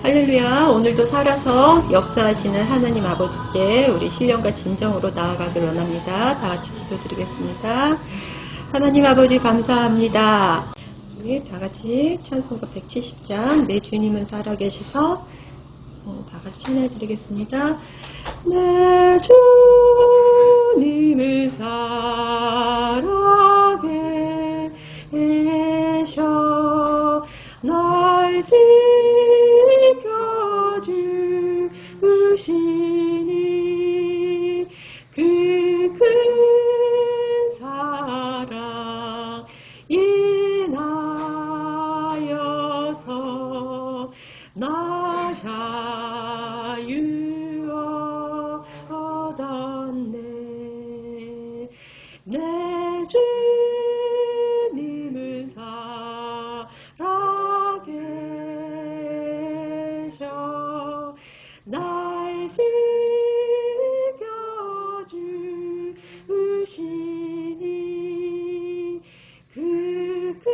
할렐루야. 오늘도 살아서 역사하시는 하나님 아버지께 우리 신령과 진정으로 나아가길 원합니다. 다 같이 기도드리겠습니다. 하나님 아버지 감사합니다. 우리 다 같이 찬송가 170장 내 주님은 살아계셔서 다 같이 찬양드리겠습니다. 내 주님은 살아계셔 날 지켜주시니 그 큰 사랑 인하여서 나 자유 얻었네. 내 주님은 살아계셔 날 지켜주시니 그 큰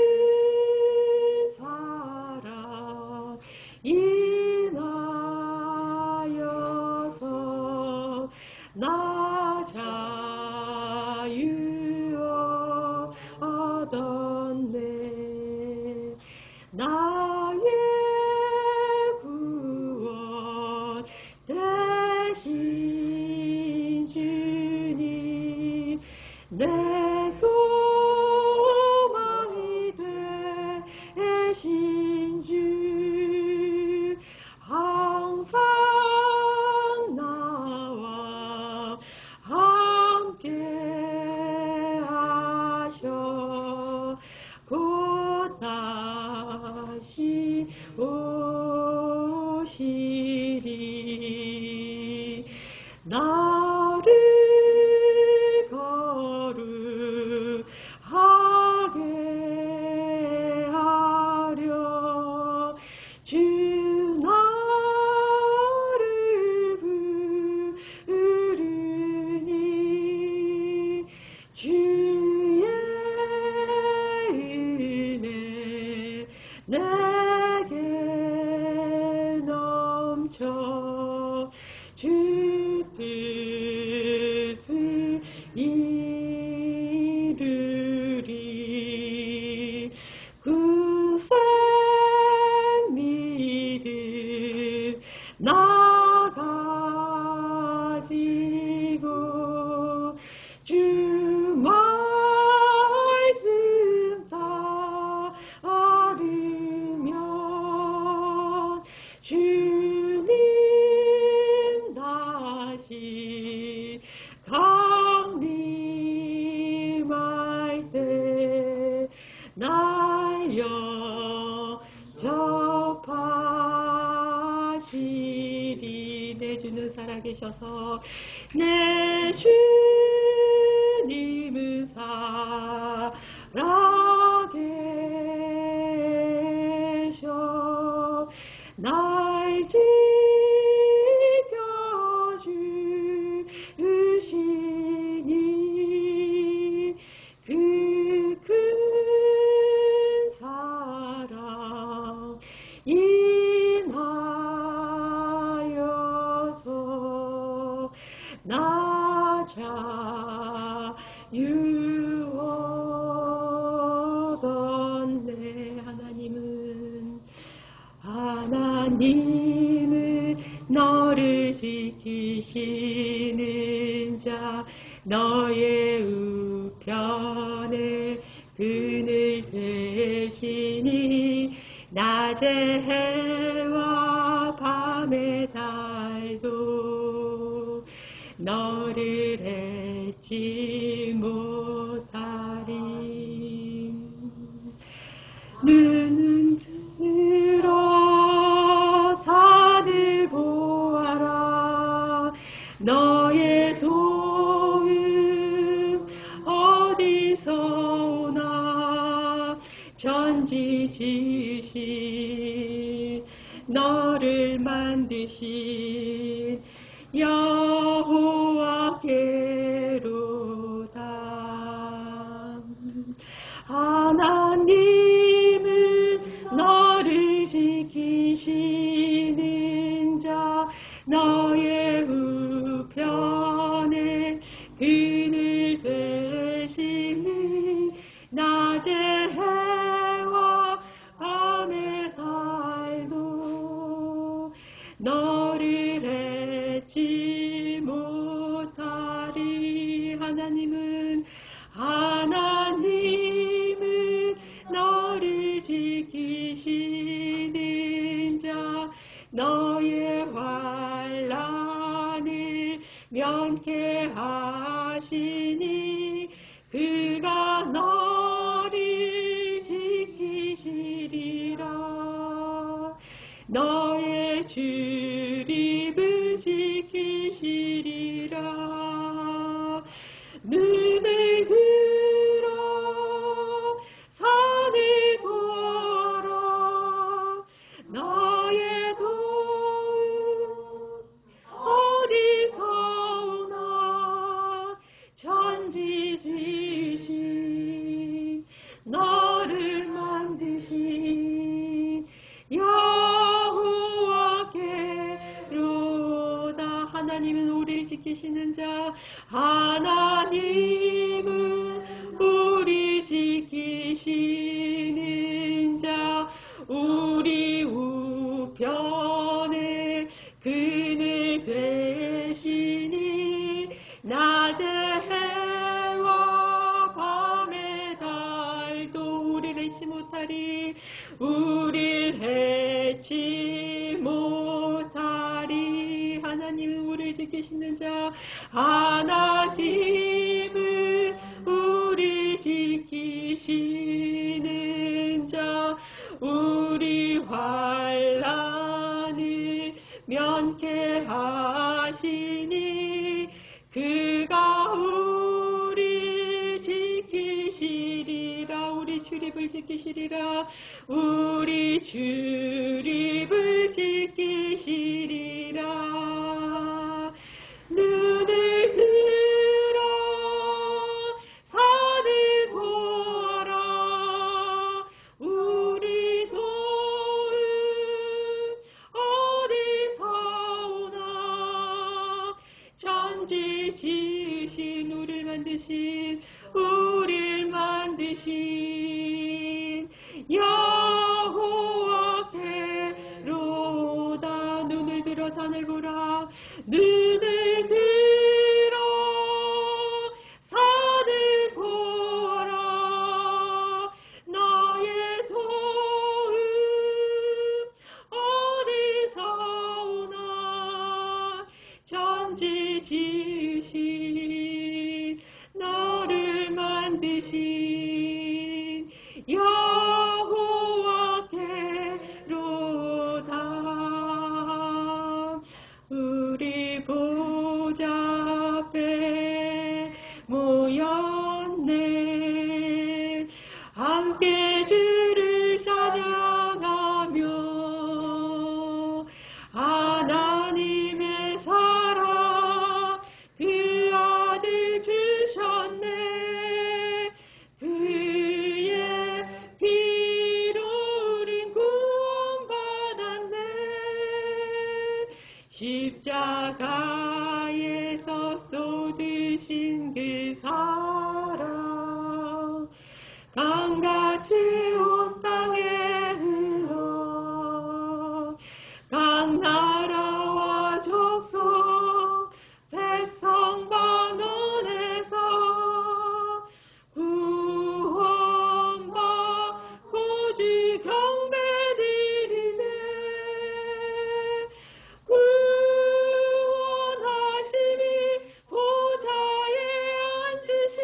사랑 인하여서 나 자유 얻었네. 나의 구원 대신 주님 내 소망이 되신 주 항상 나와 함께 하셔 곧 다시 오시리. 나를 거룩하게 하려 주 나를 부르니 주의 은혜 내게 넘쳐 주 뜻을 이루리. 구생 믿음 나 가지고 주 말씀 따르면 주님 다시 강림할 때 날 영접하시리. 내 주는 살아계셔서 내 주님은 살아계셔 날 지켜주시니 그 큰 사랑 인하여서 나 자유 얻었네. 하나님은 너를 지키시는 자 너의 우편에 그늘 되시니 낮의 해와 밤의 달도 너를 잊지 못하리. 눈은 들어 산을 보아라. 너의 도움 어디서 오나. 전지지신 너를 만드신 여호와께로다. 하나님은 너를 지키시는 너를 잊지 못하리. 하나님은 너를 지키시는 자, 너의 환난을 면케하시니 그가 너를 지키시리라. 너의 출입을 지키시리라. 눈을 들어 산을 보아라. 너의 도움 어디서 오나. 천지지신 너를 만드신 여호와께로다. 하나님은 우리를 지키시는 자, 하나님은 우리 지키시는 자, 우리 우편에 그늘 되시니 낮에 해와 밤에 달도 우리를 잊지 못하리. 우리를 잊지 못하리. 하나님은 우리를 지키시는 자, 하나님은 우리를 지키시는 자, 우리 환난을 면케하시니 그가 우리 지키시리라. 우리 출입을 지키시리라. 우리 출입을 지키시리라. 눈을 들어 산을 보아라. 우리 도움 어디서 오나. 천지 지으신 우리를 만드신 여호와께로다. 눈을 들어 산을 보라. 눈을 들어 산을 보라. 너의 도움 어디서 오나. 천지 지으신 너를 만드신 여호와께로다. 우리 보좌 앞에 모였네. 함께 주를 찬양하며 하나님의 사랑 그 아들 주셨네. 그의 피로 우린 구원받았네. 십자가에서 쏟으신 그 사랑 강같이 온 땅에 흘러 각 나라와 족속 백성 방언에서 구원받고 주 경배드리네. 구원하심이 보좌에 앉으신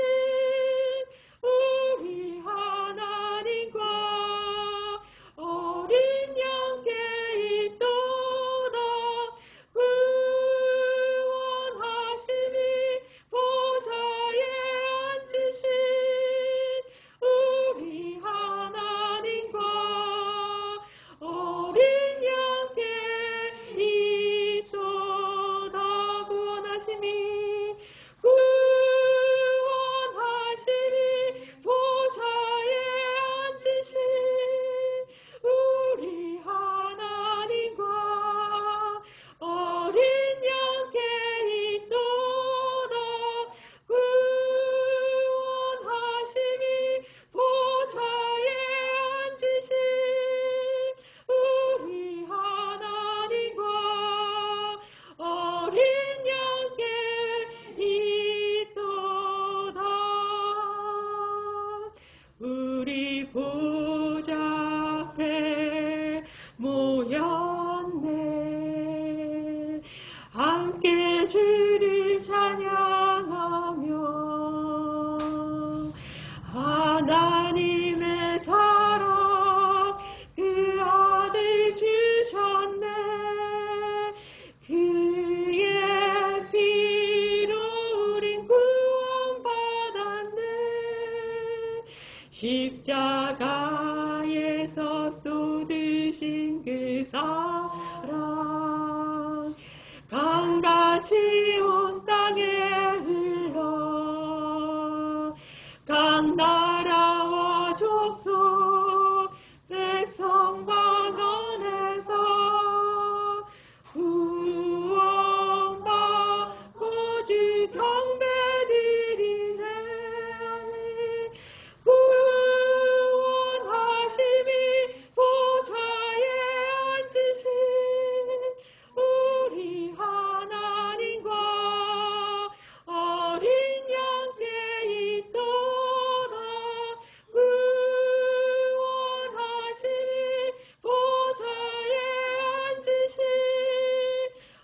우리 하나님과 어린 양께 있도다. 십자가에서 쏟으신 그 사랑 강같이 온 땅에 흘러 각 나라와 족속 백성과 너네서 구원받고 주 경배드리네. 구원하심이 보좌에 앉으신 우리 하나님과 어린 양께 있도다. 구원하심이 보좌에 앉으신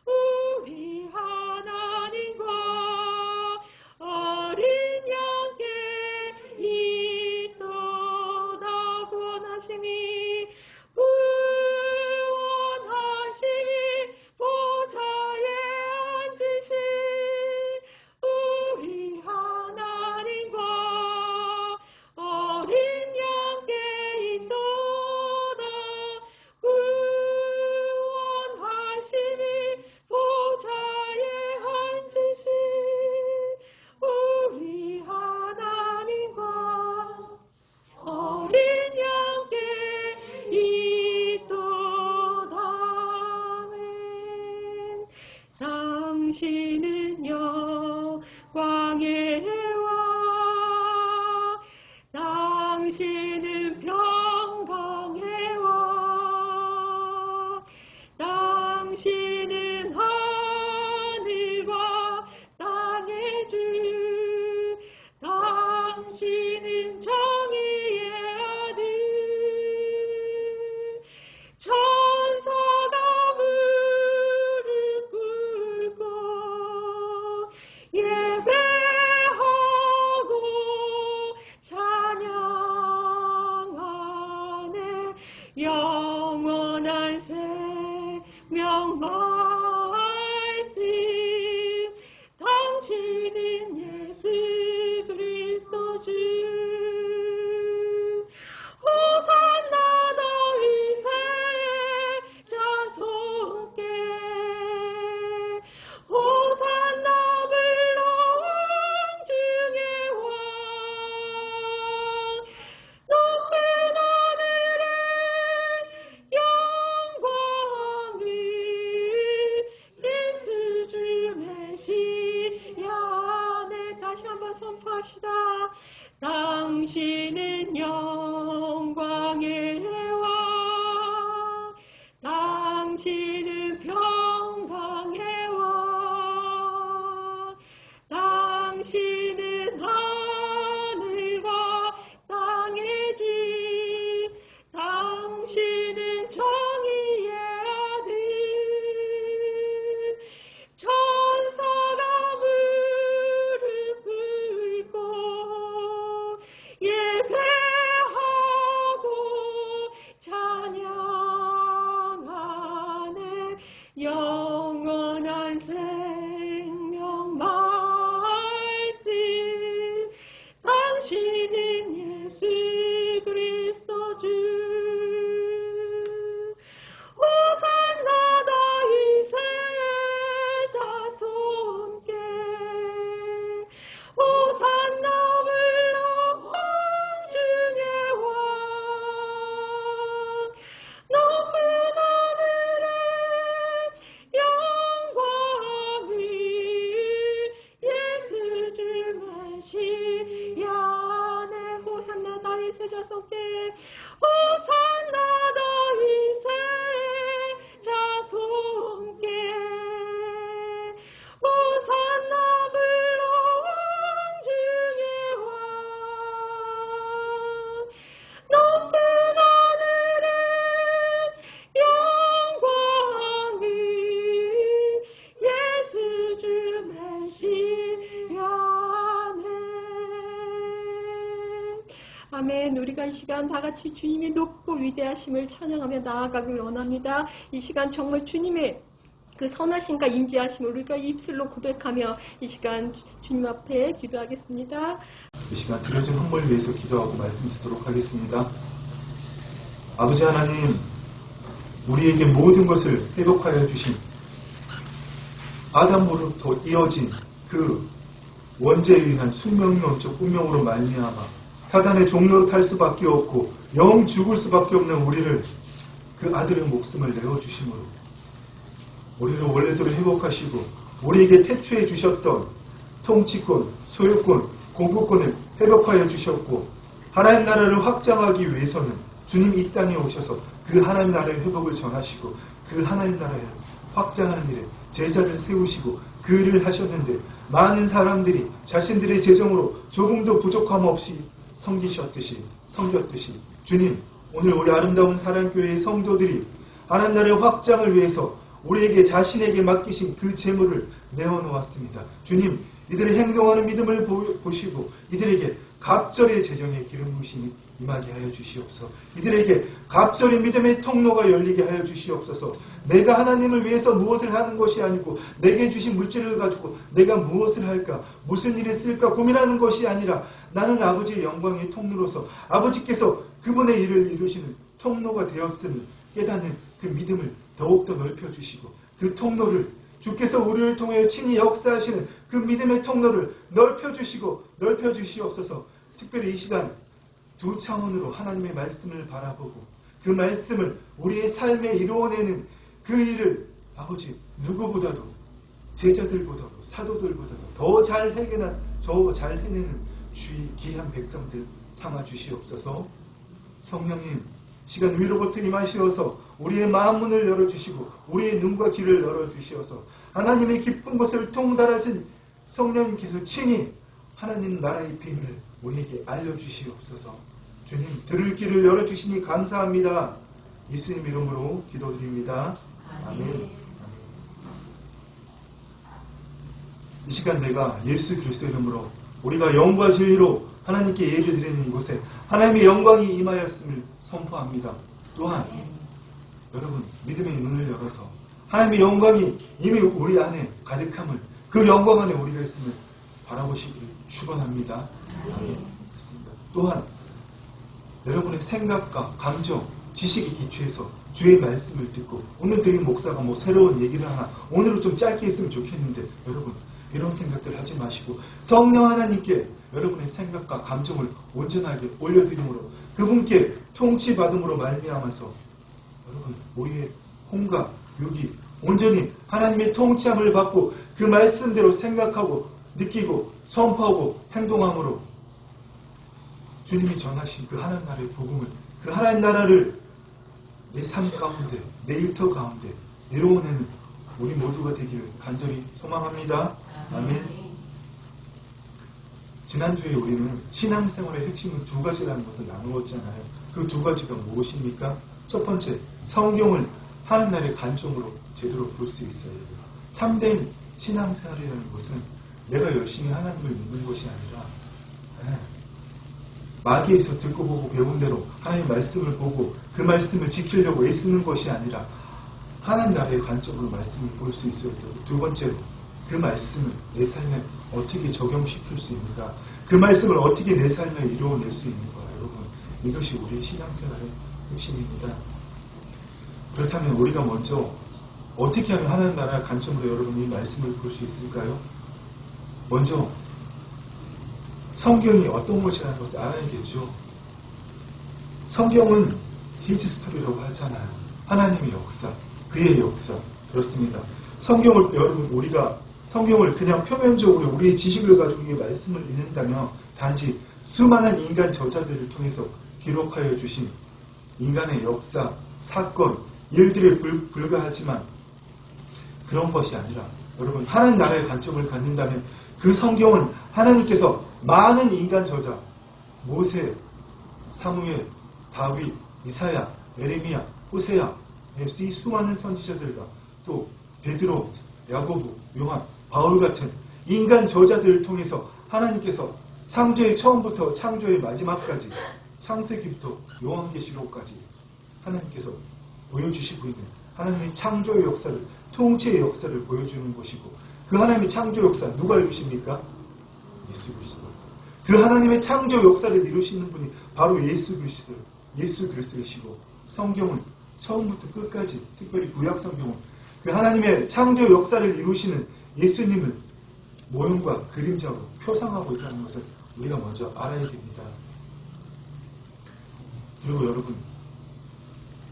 우리 하나님과 어린 양께 있도다. 구원하심이 보좌에 앉으신 우리 하나님과 어린 양께 있도다. 구원하심이 보좌에 앉으신 우리 하나님과 어린 양께 있도다. 아멘. 당신은 영광의 왕, 당신은 평강의 왕, 당신은 하늘과 땅의 주, 당신은 정의의 아들. 천사가 무릎 꿇고 예배하고 찬양하네. 영원한 생명 말씀, 당신은 예수 그리스도 주. 호산나 다윗의 자손께, 호산나 불러온 중의 왕. 높은 하늘에 영광을 예수 주 메시아네. 다시 한번 선포합시다. 당신은 영광의 왕, 당신은 평강의 왕, 당신은 하늘과 땅의 주, 당신은 정의의 아들. 천사가 무릎 꿇고 예배하고 찬양하네. 영원한 생명 말씀, 당신은 예수 그리스도 주. 호산나 다윗의 자손께, 호산나 불러온 중의 왕. 높은 하늘에 영광을 예수 주 메시아네. 호산나 다윗의 자손께, 호산나 다윗의 자손께, 호산나 불러온 중의 왕. 높은 하늘에 영광을 예수 주 메시아네. 아멘. 우리가 이 시간 다 같이 주님의 높고 위대하심을 찬양하며 나아가길 원합니다. 이 시간 정말 주님의 그 선하심과 인지하심을 우리가 입술로 고백하며 이 시간 주님 앞에 기도하겠습니다. 이 시간 드려진 헌물 위해서 기도하고 말씀 듣도록 하겠습니다. 아버지 하나님, 우리에게 모든 것을 회복하여 주신 아담으로부터 이어진 그 원죄에 의한 숙명론적 운명으로 말미암아 사단의 종로로 탈 수밖에 없고 영 죽을 수밖에 없는 우리를 그 아들의 목숨을 내어주심으로 우리를 원래대로 회복하시고 우리에게 태초에 주셨던 통치권, 소유권, 공급권을 회복하여 주셨고 하나님 나라를 확장하기 위해서는 주님 이 땅에 오셔서 그 하나님 나라의 회복을 전하시고 그 하나님 나라를 확장하는 일에 제자를 세우시고 그 일을 하셨는데 많은 사람들이 자신들의 재정으로 조금도 부족함 없이 섬겼듯이 주님, 오늘 우리 아름다운 사랑교회의 성도들이 하나님 나라의 확장을 위해서 우리에게 자신에게 맡기신 그 재물을 내어놓았습니다. 주님, 이들의 행동하는 믿음을 보시고 이들에게 갑절의 재정의 기름 부으심이 임하게 하여 주시옵소서. 이들에게 갑절의 믿음의 통로가 열리게 하여 주시옵소서. 내가 하나님을 위해서 무엇을 하는 것이 아니고 내게 주신 물질을 가지고 내가 무엇을 할까, 무슨 일을 쓸까 고민하는 것이 아니라 나는 아버지의 영광의 통로로서 아버지께서 그분의 일을 이루시는 통로가 되었음을 깨닫는 그 믿음을 더욱더 넓혀주시고 그 통로를 주께서 우리를 통해 친히 역사하시는 그 믿음의 통로를 넓혀주시옵소서. 특별히 이 시간 두 차원으로 하나님의 말씀을 바라보고 그 말씀을 우리의 삶에 이루어내는 그 일을 아버지 누구보다도 제자들보다도 사도들보다도 더 잘 해내는 주의 귀한 백성들 삼아 주시옵소서. 성령님, 시간 위로부터 임하시어서 우리의 마음문을 열어주시고 우리의 눈과 귀를 열어주시어서 하나님의 깊은 것을 통달하신 성령님께서 친히 하나님 나라의 비밀을 우리에게 알려주시옵소서. 주님, 들을 귀를 열어주시니 감사합니다. 예수님 이름으로 기도드립니다. 아멘. 이 시간 내가 예수 그리스도 이름으로 우리가 영과 진리로 하나님께 예를 드리는 이곳에 하나님의 영광이 임하였음을 선포합니다. 또한 여러분 믿음의 눈을 열어서 하나님의 영광이 이미 우리 안에 가득함을 그 영광 안에 우리가 있음을 바라보시기를 축원합니다. 아멘. 또한 여러분의 생각과 감정, 지식에 기초해서 주의 말씀을 듣고 오늘 드린 목사가 새로운 얘기를 하나 오늘은 좀 짧게 했으면 좋겠는데 여러분 이런 생각들 하지 마시고 성령 하나님께 여러분의 생각과 감정을 온전하게 올려드림으로 그분께 통치받음으로 말미암아서 여러분 우리의 혼과 육이 온전히 하나님의 통치함을 받고 그 말씀대로 생각하고 느끼고 선포하고 행동함으로 주님이 전하신 그 하나님 나라의 복음을 그 하나님 나라를 내 삶 가운데 내 일터 가운데 이루어내는 우리 모두가 되기를 간절히 소망합니다. 아멘. 지난주에 우리는 신앙생활의 핵심은 두 가지라는 것을 나누었잖아요. 그 두 가지가 무엇입니까? 첫 번째, 성경을 하나님 나라의 관점으로 제대로 볼 수 있어야 돼요. 참된 신앙생활이라는 것은 내가 열심히 하나님을 믿는 것이 아니라 마귀에서 듣고 보고 배운 대로 하나님의 말씀을 보고 그 말씀을 지키려고 애쓰는 것이 아니라 하나님 나라의 관점으로 말씀을 볼 수 있어야 되고 두 번째로 그 말씀을 내 삶에 어떻게 적용시킬 수 있는가 그 말씀을 어떻게 내 삶에 이루어낼 수 있는가 여러분 이것이 우리의 신앙생활의 핵심입니다. 그렇다면 우리가 먼저 어떻게 하면 하나님 나라의 관점으로 여러분이 말씀을 볼 수 있을까요? 먼저 성경이 어떤 것이라는 것을 알아야겠죠. 성경은 히스토리라고 하잖아요. 하나님의 역사, 그의 역사. 그렇습니다. 성경을 여러분 우리가 성경을 그냥 표면적으로 우리의 지식을 가지고 이 말씀을 읽는다면 단지 수많은 인간 저자들을 통해서 기록하여 주신 인간의 역사, 사건, 일들에 불과하지만 그런 것이 아니라 여러분 하나님 나라의 관점을 갖는다면 그 성경은 하나님께서 많은 인간 저자 모세, 사무엘, 다윗, 이사야, 예레미야, 호세야 이 수많은 선지자들과 또 베드로, 야고보, 요한, 바울 같은 인간 저자들을 통해서 하나님께서 창조의 처음부터 창조의 마지막까지 창세기부터 요한계시록까지 하나님께서 보여주시고 있는 하나님의 창조의 역사를 통치의 역사를 보여주는 것이고 그 하나님의 창조 역사 누가 이루십니까? 예수 그리스도. 그 그 하나님의 창조 역사를 이루시는 분이 바로 예수 그리스도이시고, 성경은 처음부터 끝까지, 특별히 구약 성경은 그 하나님의 창조 역사를 이루시는 예수님을 모형과 그림자로 표상하고 있다는 것을 우리가 먼저 알아야 됩니다. 그리고 여러분,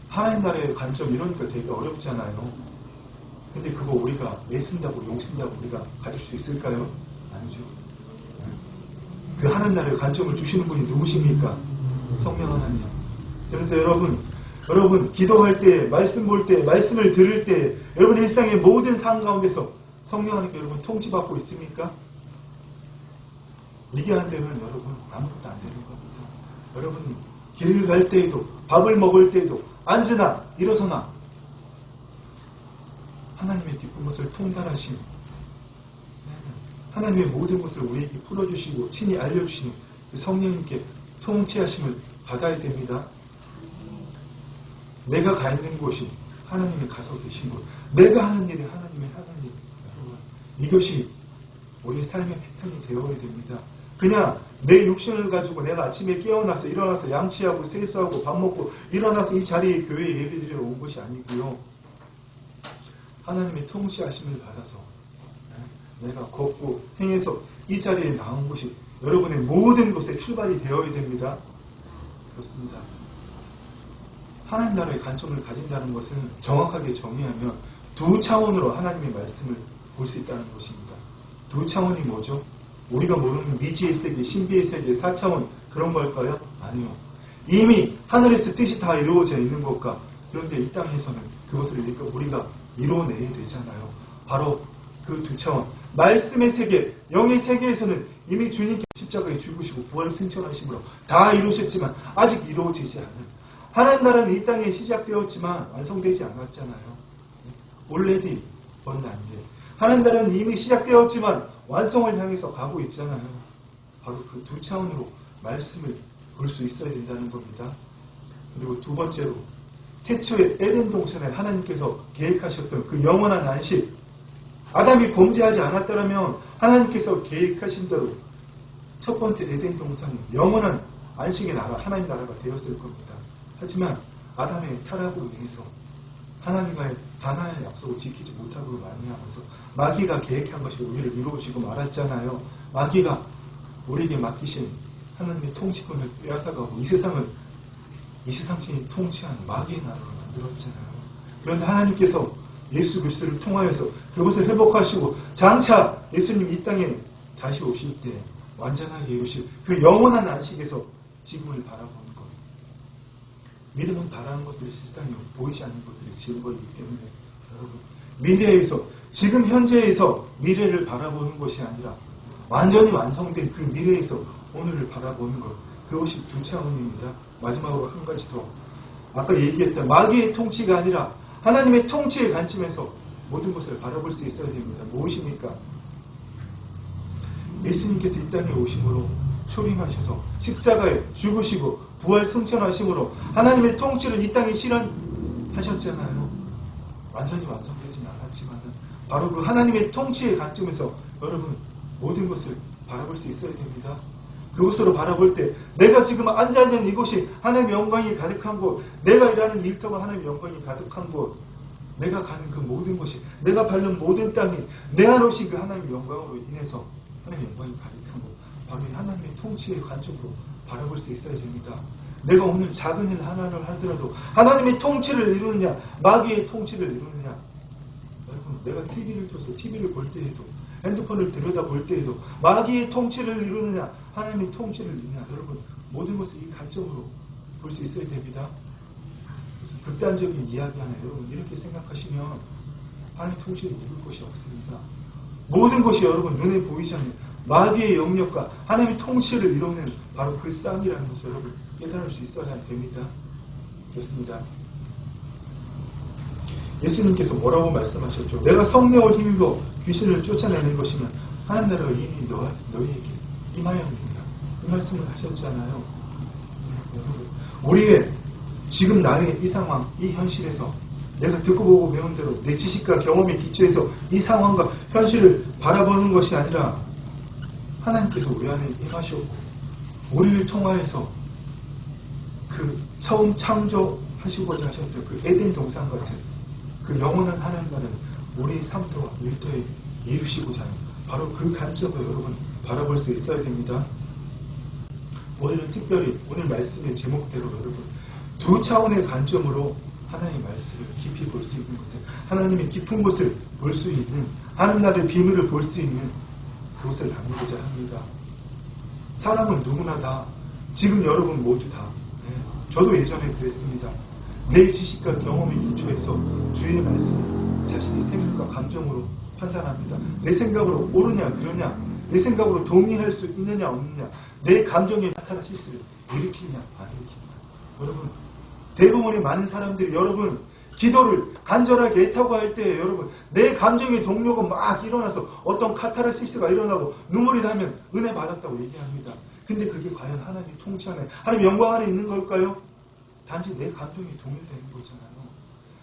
하나님 나라의 관점 이러니까 되게 어렵잖아요. 근데 그거 우리가 애쓴다고 용쓴다고 우리가 가질 수 있을까요? 아니죠. 그 하나님 나라의 관점을 주시는 분이 누구십니까? 성령 하나님. 그런데 여러분 기도할 때, 말씀 볼 때, 말씀을 들을 때, 여러분 일상의 모든 삶 가운데서 성령 하나님께 여러분 통치받고 있습니까? 이게 안 되면 여러분 아무것도 안 되는 겁니다. 여러분 길을 갈 때에도, 밥을 먹을 때에도, 앉으나 일어서나 하나님의 기쁜 것을 통달하신, 하나님의 모든 것을 우리에게 풀어주시고 친히 알려주시는 그 성령님께 통치하심을 받아야 됩니다. 내가 가 있는 곳이 하나님이 가서 계신 곳, 내가 하는 일이 하나님의 하나님. 여러분, 이것이 우리의 삶의 패턴이 되어야 됩니다. 그냥 내 육신을 가지고 내가 아침에 일어나서 양치하고 세수하고 밥 먹고 일어나서 이 자리에 교회에 예배드리러 온 것이 아니고요. 하나님의 통치하심을 받아서 내가 걷고 행해서 이 자리에 나온 것이 여러분의 모든 것의 출발이 되어야 됩니다. 그렇습니다. 하나님 나라의 관점을 가진다는 것은 정확하게 정의하면 두 차원으로 하나님의 말씀을 볼 수 있다는 것입니다. 두 차원이 뭐죠? 우리가 모르는 미지의 세계, 신비의 세계, 4차원 그런 걸까요? 아니요. 이미 하늘에서 뜻이 다 이루어져 있는 것과, 그런데 이 땅에서는 그것을 우리가 이루어내야 되잖아요. 바로 그 두 차원. 말씀의 세계, 영의 세계에서는 이미 주님께 십자가에 죽으시고 부활을 승천하심으로 다 이루셨지만 아직 이루어지지 않은 하나님 나라는 이 땅에 시작되었지만 완성되지 않았잖아요. already but not yet. 하나님 나라는 이미 시작되었지만 완성을 향해서 가고 있잖아요. 바로 그 두 차원으로 말씀을 볼 수 있어야 된다는 겁니다. 그리고 두 번째로, 태초에 에덴 동산에 하나님께서 계획하셨던 그 영원한 안식, 아담이 범죄하지 않았더라면 하나님께서 계획하신 대로 첫 번째 에덴 동산이 영원한 안식의 나라, 하나님 나라가 되었을 겁니다. 하지만 아담의 타락으로 인해서 하나님과의 단하의 약속을 지키지 못하고 말미암아서 마귀가 계획한 것이 우리를 이루어지고 말았잖아요. 마귀가 우리에게 맡기신 하나님의 통치권을 빼앗아가고 이 세상신이 통치하는 마귀의 나라로 만들었잖아요. 그런데 하나님께서 예수 그리스도를 통하여서 그것을 회복하시고 장차 예수님이 이 땅에 다시 오실 때 완전하게 이루실 그 영원한 안식에서 지금을 바라보는 것. 믿음은 바라는 것들이 실상이요 보이지 않는 것들이 증거이기 때문에 여러분, 미래에서, 지금 현재에서 미래를 바라보는 것이 아니라 완전히 완성된 그 미래에서 오늘을 바라보는 것, 그것이 두 차원입니다. 마지막으로 한 가지 더, 아까 얘기했던 마귀의 통치가 아니라 하나님의 통치의 관점에서 모든 것을 바라볼 수 있어야 됩니다. 무엇입니까? 예수님께서 이 땅에 오심으로 초림하셔서 십자가에 죽으시고 부활 승천하심으로 하나님의 통치를 이 땅에 실현하셨잖아요. 완전히 완성되지는 않았지만 바로 그 하나님의 통치의 관점에서 여러분 모든 것을 바라볼 수 있어야 됩니다. 그곳으로 바라볼 때 내가 지금 앉아있는 이곳이 하나님의 영광이 가득한 곳, 내가 일하는 일터가 하나님의 영광이 가득한 곳, 내가 가는 그 모든 것이, 내가 밟는 모든 땅이 내 안에 오신 그 하나님의 영광으로 인해서 하나님의 영광이 가득한 곳, 바로 이 하나님의 통치의 관점으로 바라볼 수 있어야 됩니다. 내가 오늘 작은 일 하나를 하더라도 하나님의 통치를 이루느냐, 마귀의 통치를 이루느냐. 여러분, 내가 TV를 켜서 TV를 볼 때에도, 핸드폰을 들여다볼 때에도 마귀의 통치를 이루느냐, 하나님의 통치를 이루느냐. 여러분, 모든 것을 이 관점으로 볼 수 있어야 됩니다. 그래서 극단적인 이야기 하나, 여러분 이렇게 생각하시면 하나님의 통치를 이룰 것이 없습니다. 모든 것이 여러분 눈에 보이지 않는 마귀의 영역과 하나님의 통치를 이루는 바로 그 싸움이라는 것을 여러분 깨달을 수 있어야 됩니다. 그렇습니다. 예수님께서 뭐라고 말씀하셨죠? 내가 성령을 힘입어 귀신을 쫓아내는 것이면 하나님 나라가 이미 너희에게 임하였느니라. 이 말씀을 하셨잖아요. 우리의 지금 나의 이 상황, 이 현실에서 내가 듣고 보고 배운 대로 내 지식과 경험에 기초해서 이 상황과 현실을 바라보는 것이 아니라 하나님께서 우리 안에 임하셨고 우리를 통하여서 그 처음 창조하시고자 하셨던 그 에덴 동산 같은 그 영원한 하나님과는 우리 삶과 일터에 이루시고자 하는 바로 그 관점을 여러분 바라볼 수 있어야 됩니다. 오늘은 특별히 오늘 말씀의 제목대로 여러분 두 차원의 관점으로 하나님의 말씀을 깊이 볼 수 있는 것을, 하나님의 깊은 곳을 볼 수 있는, 하늘나라의 비밀을 볼 수 있는 그것을 나누고자 합니다. 사람은 누구나 다, 지금 여러분 모두 다, 저도 예전에 그랬습니다. 내 지식과 경험의 기초에서 주의 말씀을 자신의 생각과 감정으로 판단합니다. 내 생각으로 옳으냐 그러냐, 내 생각으로 동의할 수 있느냐 없느냐, 내 감정에 나타난 실수를 일으키느냐 안 일으키느냐. 여러분 대부분의 많은 사람들이 여러분 기도를 간절하게 애타고 할 때 여러분 내 감정의 동료가 막 일어나서 어떤 카타르시스가 일어나고 눈물이 나면 은혜 받았다고 얘기합니다. 근데 그게 과연 하나님 통치 안에, 하나님 영광 안에 있는 걸까요? 단지 내 감정이 동요되는 거잖아요.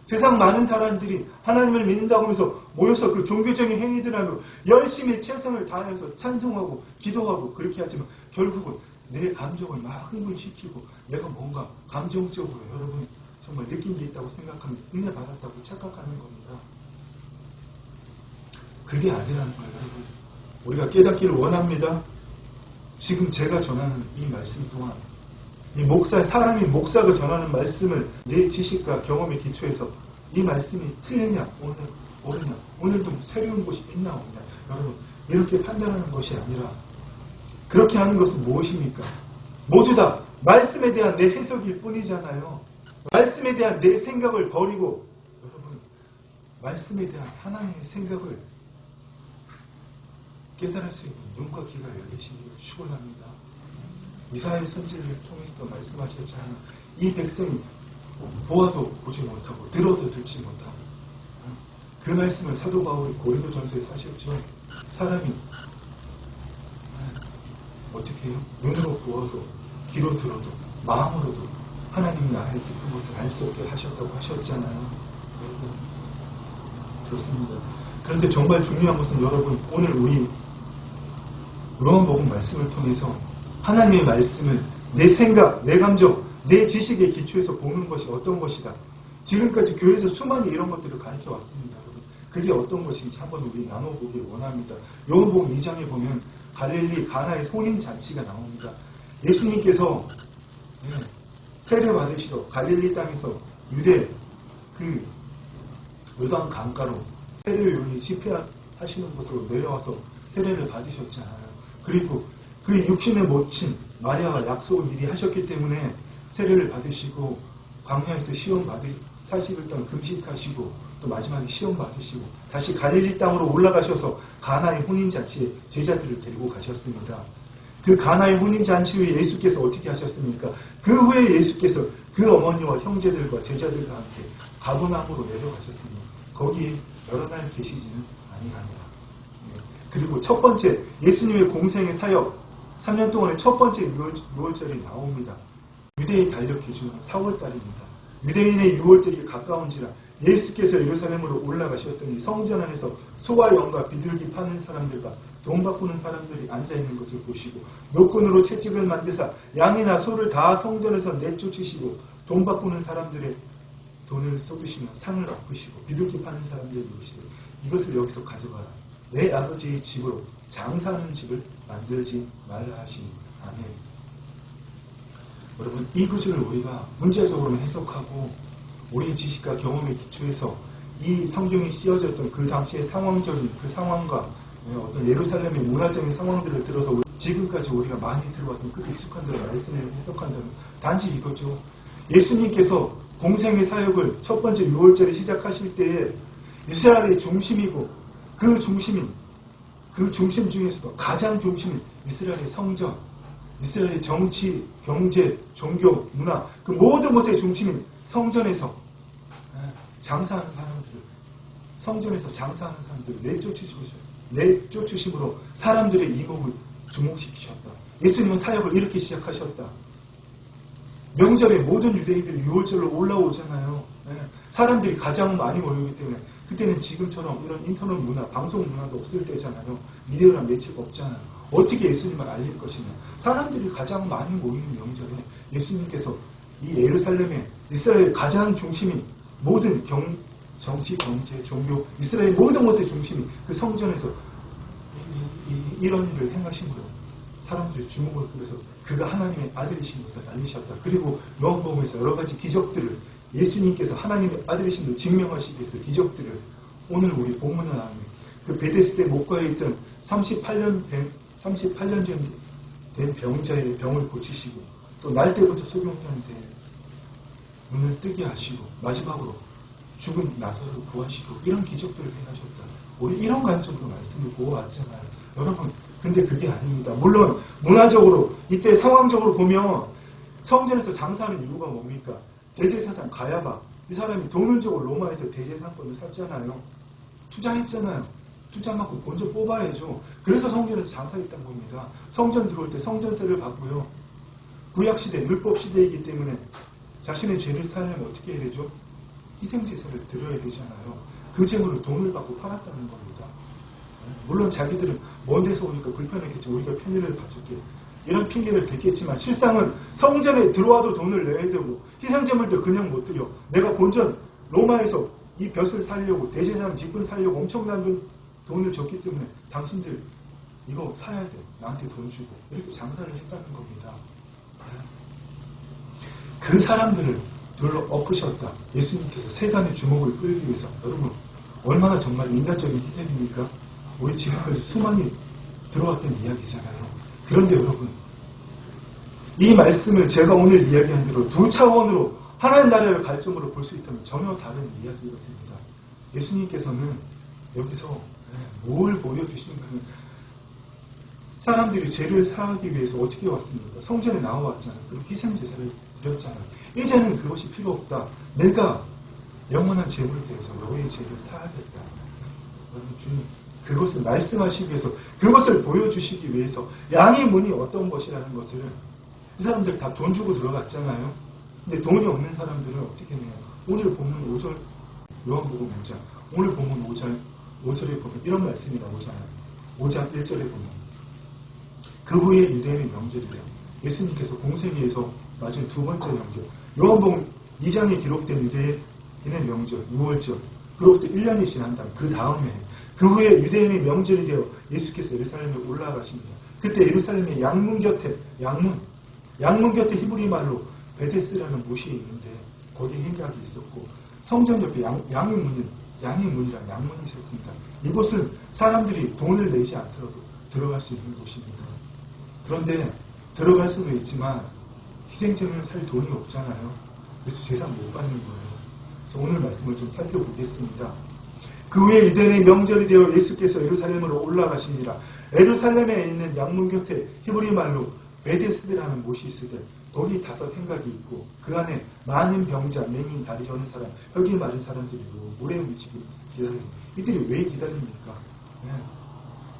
세상 많은 사람들이 하나님을 믿는다고 하면서 모여서 그 종교적인 행위들 하며 열심히 최선을 다해서 찬송하고 기도하고 그렇게 하지만 결국은 내 감정을 막 흥분시키고 내가 뭔가 감정적으로 여러분 정말 느낀 게 있다고 생각하면 은혜 받았다고 착각하는 겁니다. 그게 아니라는 거예요, 여러분. 우리가 깨닫기를 원합니다. 지금 제가 전하는 이 말씀 동안 이 사람이 목사가 전하는 말씀을 내 지식과 경험의 기초에서 이 말씀이 틀리냐, 옳으냐, 오늘도 새로운 것이 있나 없냐, 여러분 이렇게 판단하는 것이 아니라 그렇게 하는 것은 무엇입니까? 모두 다 말씀에 대한 내 해석일 뿐이잖아요. 말씀에 대한 내 생각을 버리고 여러분 말씀에 대한 하나님의 생각을 깨달을 수 있는 눈과 귀가 열리시기를 축원합니다. 이사야 선지를 통해서도 말씀하셨잖아요. 이 백성이 보아도 보지 못하고 들어도 듣지 못하고, 그 말씀을 사도 바울이 고린도전서에서 하셨죠. 사람이 어떻게 해요? 눈으로 보아도 귀로 들어도 마음으로도 하나님이 나의 깊은 것을 알 수 없게 하셨다고 하셨잖아요. 그렇습니다. 그런데 정말 중요한 것은 여러분 오늘 우리 요한복음 말씀을 통해서 하나님의 말씀을 내 생각, 내 감정, 내 지식의 기초에서 보는 것이 어떤 것이다. 지금까지 교회에서 수많은 이런 것들을 가르쳐 왔습니다. 여러분. 그게 어떤 것인지 한번 우리 나눠보길 원합니다. 요한복음 2장에 보면 갈릴리 가나의 혼인 잔치가 나옵니다. 예수님께서 세례 받으시러 갈릴리 땅에서 유대 그 요단 강가로 세례 요한이 집회하시는 곳으로 내려와서 세례를 받으셨잖아요. 그리고 그 육신의 모친 마리아가 약속을 미리 하셨기 때문에 세례를 받으시고 광야에서 시험 받으 40일 동안 금식하시고 또 마지막에 시험 받으시고 다시 갈릴리 땅으로 올라가셔서 가나의 혼인잔치에 제자들을 데리고 가셨습니다. 그 가나의 혼인잔치 후에 예수께서 어떻게 하셨습니까? 그 후에 예수께서 그 어머니와 형제들과 제자들과 함께 가버나움으로 내려가셨습니다. 거기에 여러 날 계시지는 아니하니라. 그리고 첫 번째 예수님의 공생의 사역 3년 동안의 첫 번째 6월절이 나옵니다. 유대인이 달력 기준은 4월달입니다. 유대인의 6월절이 가까운지라 예수께서 예루살렘으로 올라가셨더니 성전 안에서 소와 영과 비둘기 파는 사람들과 돈 바꾸는 사람들이 앉아있는 것을 보시고 노끈으로 채찍을 만드사 양이나 소를 다 성전에서 내쫓으시고 돈 바꾸는 사람들의 돈을 쏟으시며 상을 엎으시고 비둘기 파는 사람들이 이르시되 이것을 여기서 가져가라. 내 아버지의 집으로 장사하는 집을 만들지 말라 하시니 아멘. 여러분 이 구절을 우리가 문자적으로 해석하고 우리의 지식과 경험의 기초에서 이 성경이 씌워졌던 그 당시의 상황적인 그 상황과 어떤 예루살렘의 문화적인 상황들을 들어서 지금까지 우리가 많이 들어왔던 그 익숙한 대로 말씀을 해석한다면 단지 이거죠. 예수님께서 공생의 사역을 첫 번째 6월절에 시작하실 때에 이스라엘의 중심이고 그 중심 중에서도 가장 중심인 이스라엘의 성전, 이스라엘의 정치, 경제, 종교, 문화 그 모든 것의 중심인 성전에서 장사하는 사람들을 성전에서 장사하는 사람들을 내쫓으심으로 사람들의 이목을 주목시키셨다. 예수님은 사역을 이렇게 시작하셨다. 명절에 모든 유대인들이 6월절로 올라오잖아요. 사람들이 가장 많이 모이기 때문에 그때는 지금처럼 이런 인터넷 문화, 방송 문화도 없을 때잖아요. 미디어랑 매체가 없잖아요. 어떻게 예수님을 알릴 것이냐. 사람들이 가장 많이 모이는 명절에 예수님께서 이 예루살렘의 이스라엘 가장 중심인 모든 정치, 경제, 종교, 이스라엘 모든 것의 중심인 그 성전에서 이런 일을 행하신 거예요. 사람들이 주목을 끌어서 그가 하나님의 아들이신 것을 알리셨다. 그리고 요한복음에서 여러 가지 기적들을 예수님께서 하나님의 아들이신 것을 증명하시기 위해서 기적들을 오늘 우리 본문에 나오는 그 베데스데 목가에 있던 38년 전 된 병자의 병을 고치시고 또 날 때부터 소경자한테 눈을 뜨게 하시고 마지막으로 죽은 나사로를 구하시고 이런 기적들을 행하셨다. 우리 이런 관점으로 말씀을 보아왔잖아요. 여러분, 근데 그게 아닙니다. 물론 문화적으로 이때 상황적으로 보면 성전에서 장사하는 이유가 뭡니까? 대제사장 가야바, 이 사람이 돈을 주고 로마에서 대제사장권을 샀잖아요. 투자했잖아요. 투자만큼 먼저 뽑아야죠. 그래서 성전에서 장사했던 겁니다. 성전 들어올 때 성전세를 받고요. 구약시대, 율법시대이기 때문에 자신의 죄를 사하려면 어떻게 해야 되죠? 희생제사를 드려야 되잖아요. 그 재물을 돈을 받고 팔았다는 겁니다. 물론 자기들은 먼 데서 오니까 불편했겠죠. 우리가 편의를 봐줄게. 이런 핑계를 댔겠지만 실상은 성전에 들어와도 돈을 내야 되고 희생제물도 그냥 못 드려. 내가 본전 로마에서 이 벼슬 살려고 대제사장 직분 살려고 엄청난 돈을 줬기 때문에 당신들 이거 사야 돼. 나한테 돈 주고 이렇게 장사를 했다는 겁니다. 그 사람들을 둘러 엎으셨다. 예수님께서 세간의 주목을 끌기 위해서. 여러분 얼마나 정말 인간적인 희생입니까? 우리 지금까지 수많이 들어왔던 이야기잖아요. 그런데 여러분 이 말씀을 제가 오늘 이야기한 대로 두 차원으로 하나님 나라를 관점으로 볼 수 있다면 전혀 다른 이야기가 됩니다. 예수님께서는 여기서 뭘 보여주시는가는 사람들이 죄를 사하기 위해서 어떻게 왔습니까? 성전에 나와왔잖아요. 그리고 희생제사를 드렸잖아요. 이제는 그것이 필요 없다. 내가 영원한 제물을 대해서 너의 죄를 사하겠다. 여러분 주님 그것을 말씀하시기 위해서 그것을 보여주시기 위해서 양의 문이 어떤 것이라는 것을 이 사람들 다 돈 주고 들어갔잖아요. 근데 돈이 없는 사람들은 어떻게 해요? 오늘 보면 5절 요한복음 5장 오늘 보면 5절에 보면 이런 말씀이 나오잖아요. 5장 1절에 보면 그 후에 유대인의 명절이래요. 예수님께서 공생애에서 맞은 두 번째 명절 요한복음 2장에 기록된 유대인의 명절 6월절 그로부터 1년이 지난 다음 그 다음에 그 후에 유대인의 명절이 되어 예수께서 예루살렘에 올라가십니다. 그때 예루살렘의 양문 곁에 양문 곁에 히브리 말로 베데스라는 못이 있는데 거기에 행각이 있었고 성전 옆에 양의 문이랑 양문이 있었습니다. 이곳은 사람들이 돈을 내지 않더라도 들어갈 수 있는 곳입니다. 그런데 들어갈 수도 있지만 희생제물을 살 돈이 없잖아요. 그래서 제사 못 받는 거예요. 그래서 오늘 말씀을 좀 살펴보겠습니다. 그 후에 유대인의 명절이 되어 예수께서 예루살렘으로 올라가시니라. 예루살렘에 있는 양문 곁에 히브리 말로 베데스드라는 못이 있으되 돌이 5 행각이 있고 그 안에 많은 병자, 맹인, 다리 저는 사람, 혈기 마른 사람들이 물에 묻히고 기다립니다. 이들이 왜 기다립니까?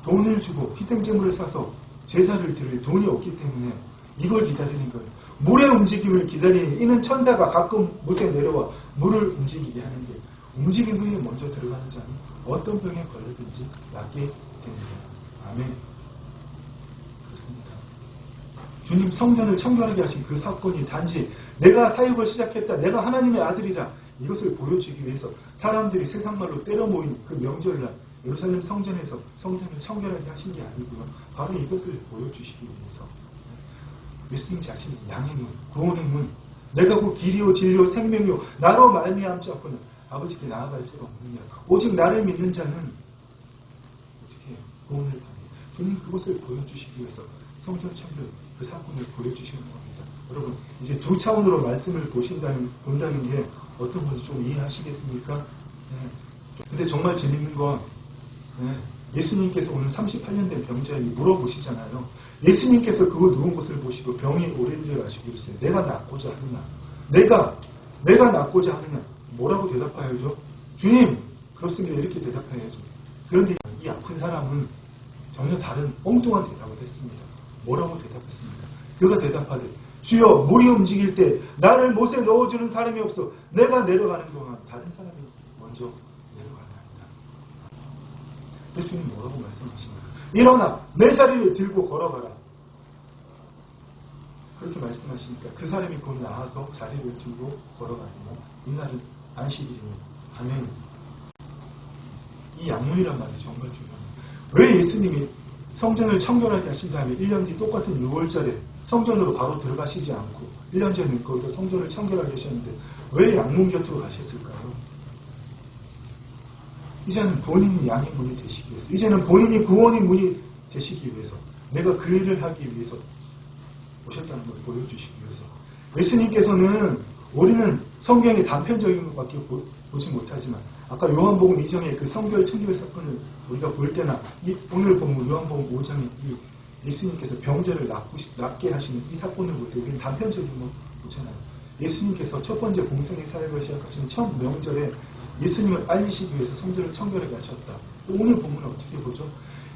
돈을 주고 희생제물을 사서 제사를 드릴 돈이 없기 때문에 이걸 기다리는 거예요. 물의 움직임을 기다리는 이는 천사가 가끔 못에 내려와 물을 움직이게 하는데 움직임 후에 먼저 들어가는 자는 어떤 병에 걸리든지 낫게 됩니다. 아멘. 그렇습니다. 주님 성전을 청결하게 하신 그 사건이 단지 내가 사역을 시작했다. 내가 하나님의 아들이라 이것을 보여주기 위해서 사람들이 세상말로 때려 모인 그 명절날 예루살렘 성전에서 성전을 청결하게 하신 게 아니고요. 바로 이것을 보여주시기 위해서 예수님 자신이 양의 문, 구원의 문, 내가 그 길이요 진리요 생명이요 나로 말미암지 않고는 아버지께 나아갈 수가 없느냐. 오직 나를 믿는 자는 어떻게 구원을 받느냐. 주님 그것을 보여주시기 위해서 성전 청결 그 사건을 보여주시는 겁니다. 여러분 이제 두 차원으로 말씀을 본다는 게 어떤 건지 좀 이해하시겠습니까? 근데 정말 재밌는 건 예수님께서 오늘 38년 된 병자에게 물어보시잖아요. 예수님께서 그거 누운 것을 보시고 병이 오래되어 가시고 그러세요. 내가 낫고자 하느냐. 내가 낫고자 하느냐. 뭐라고 대답하여죠? 주님 그렇습니다. 이렇게 대답해야죠. 그런데 이 아픈 사람은 전혀 다른 엉뚱한 대답을 했습니다. 뭐라고 대답했습니까? 그가 대답하되 주여 물이 움직일 때 나를 못에 넣어주는 사람이 없어 내가 내려가는 동안 다른 사람이 먼저 내려가나이다. 그래서 주님 뭐라고 말씀하십니까? 일어나 내 자리를 들고 걸어가라. 그렇게 말씀하시니까 그 사람이 곧 나와서 자리를 들고 걸어가고 이날은 안식일이니 아멘. 이 약문이란 말이 정말 중요합니다. 왜 예수님이 성전을 청결하게 하신 다음에 1년 뒤 똑같은 6월절에 성전으로 바로 들어가시지 않고 1년 전에 거기서 성전을 청결하게 하셨는데 왜 양문 곁으로 가셨을까요? 이제는 본인이 양의 문이 되시기 위해서, 이제는 본인이 구원의 문이 되시기 위해서, 내가 그 일을 하기 위해서 오셨다는 걸 보여주시기 위해서. 예수님께서는 우리는 성경의 단편적인 것밖에 보지 못하지만 아까 요한복음 2장의 그 성결 청결 사건을 우리가 볼 때나 오늘 보면 요한복음 5장의 이 예수님께서 병자를 낫게 하시는 이 사건을 볼 때 우리는 단편적인 거 보잖아요. 예수님께서 첫 번째 공생의 사역을 시작하신 첫 명절에 예수님을 알리시기 위해서 성전을 청결하게 하셨다. 또 오늘 보면 어떻게 보죠?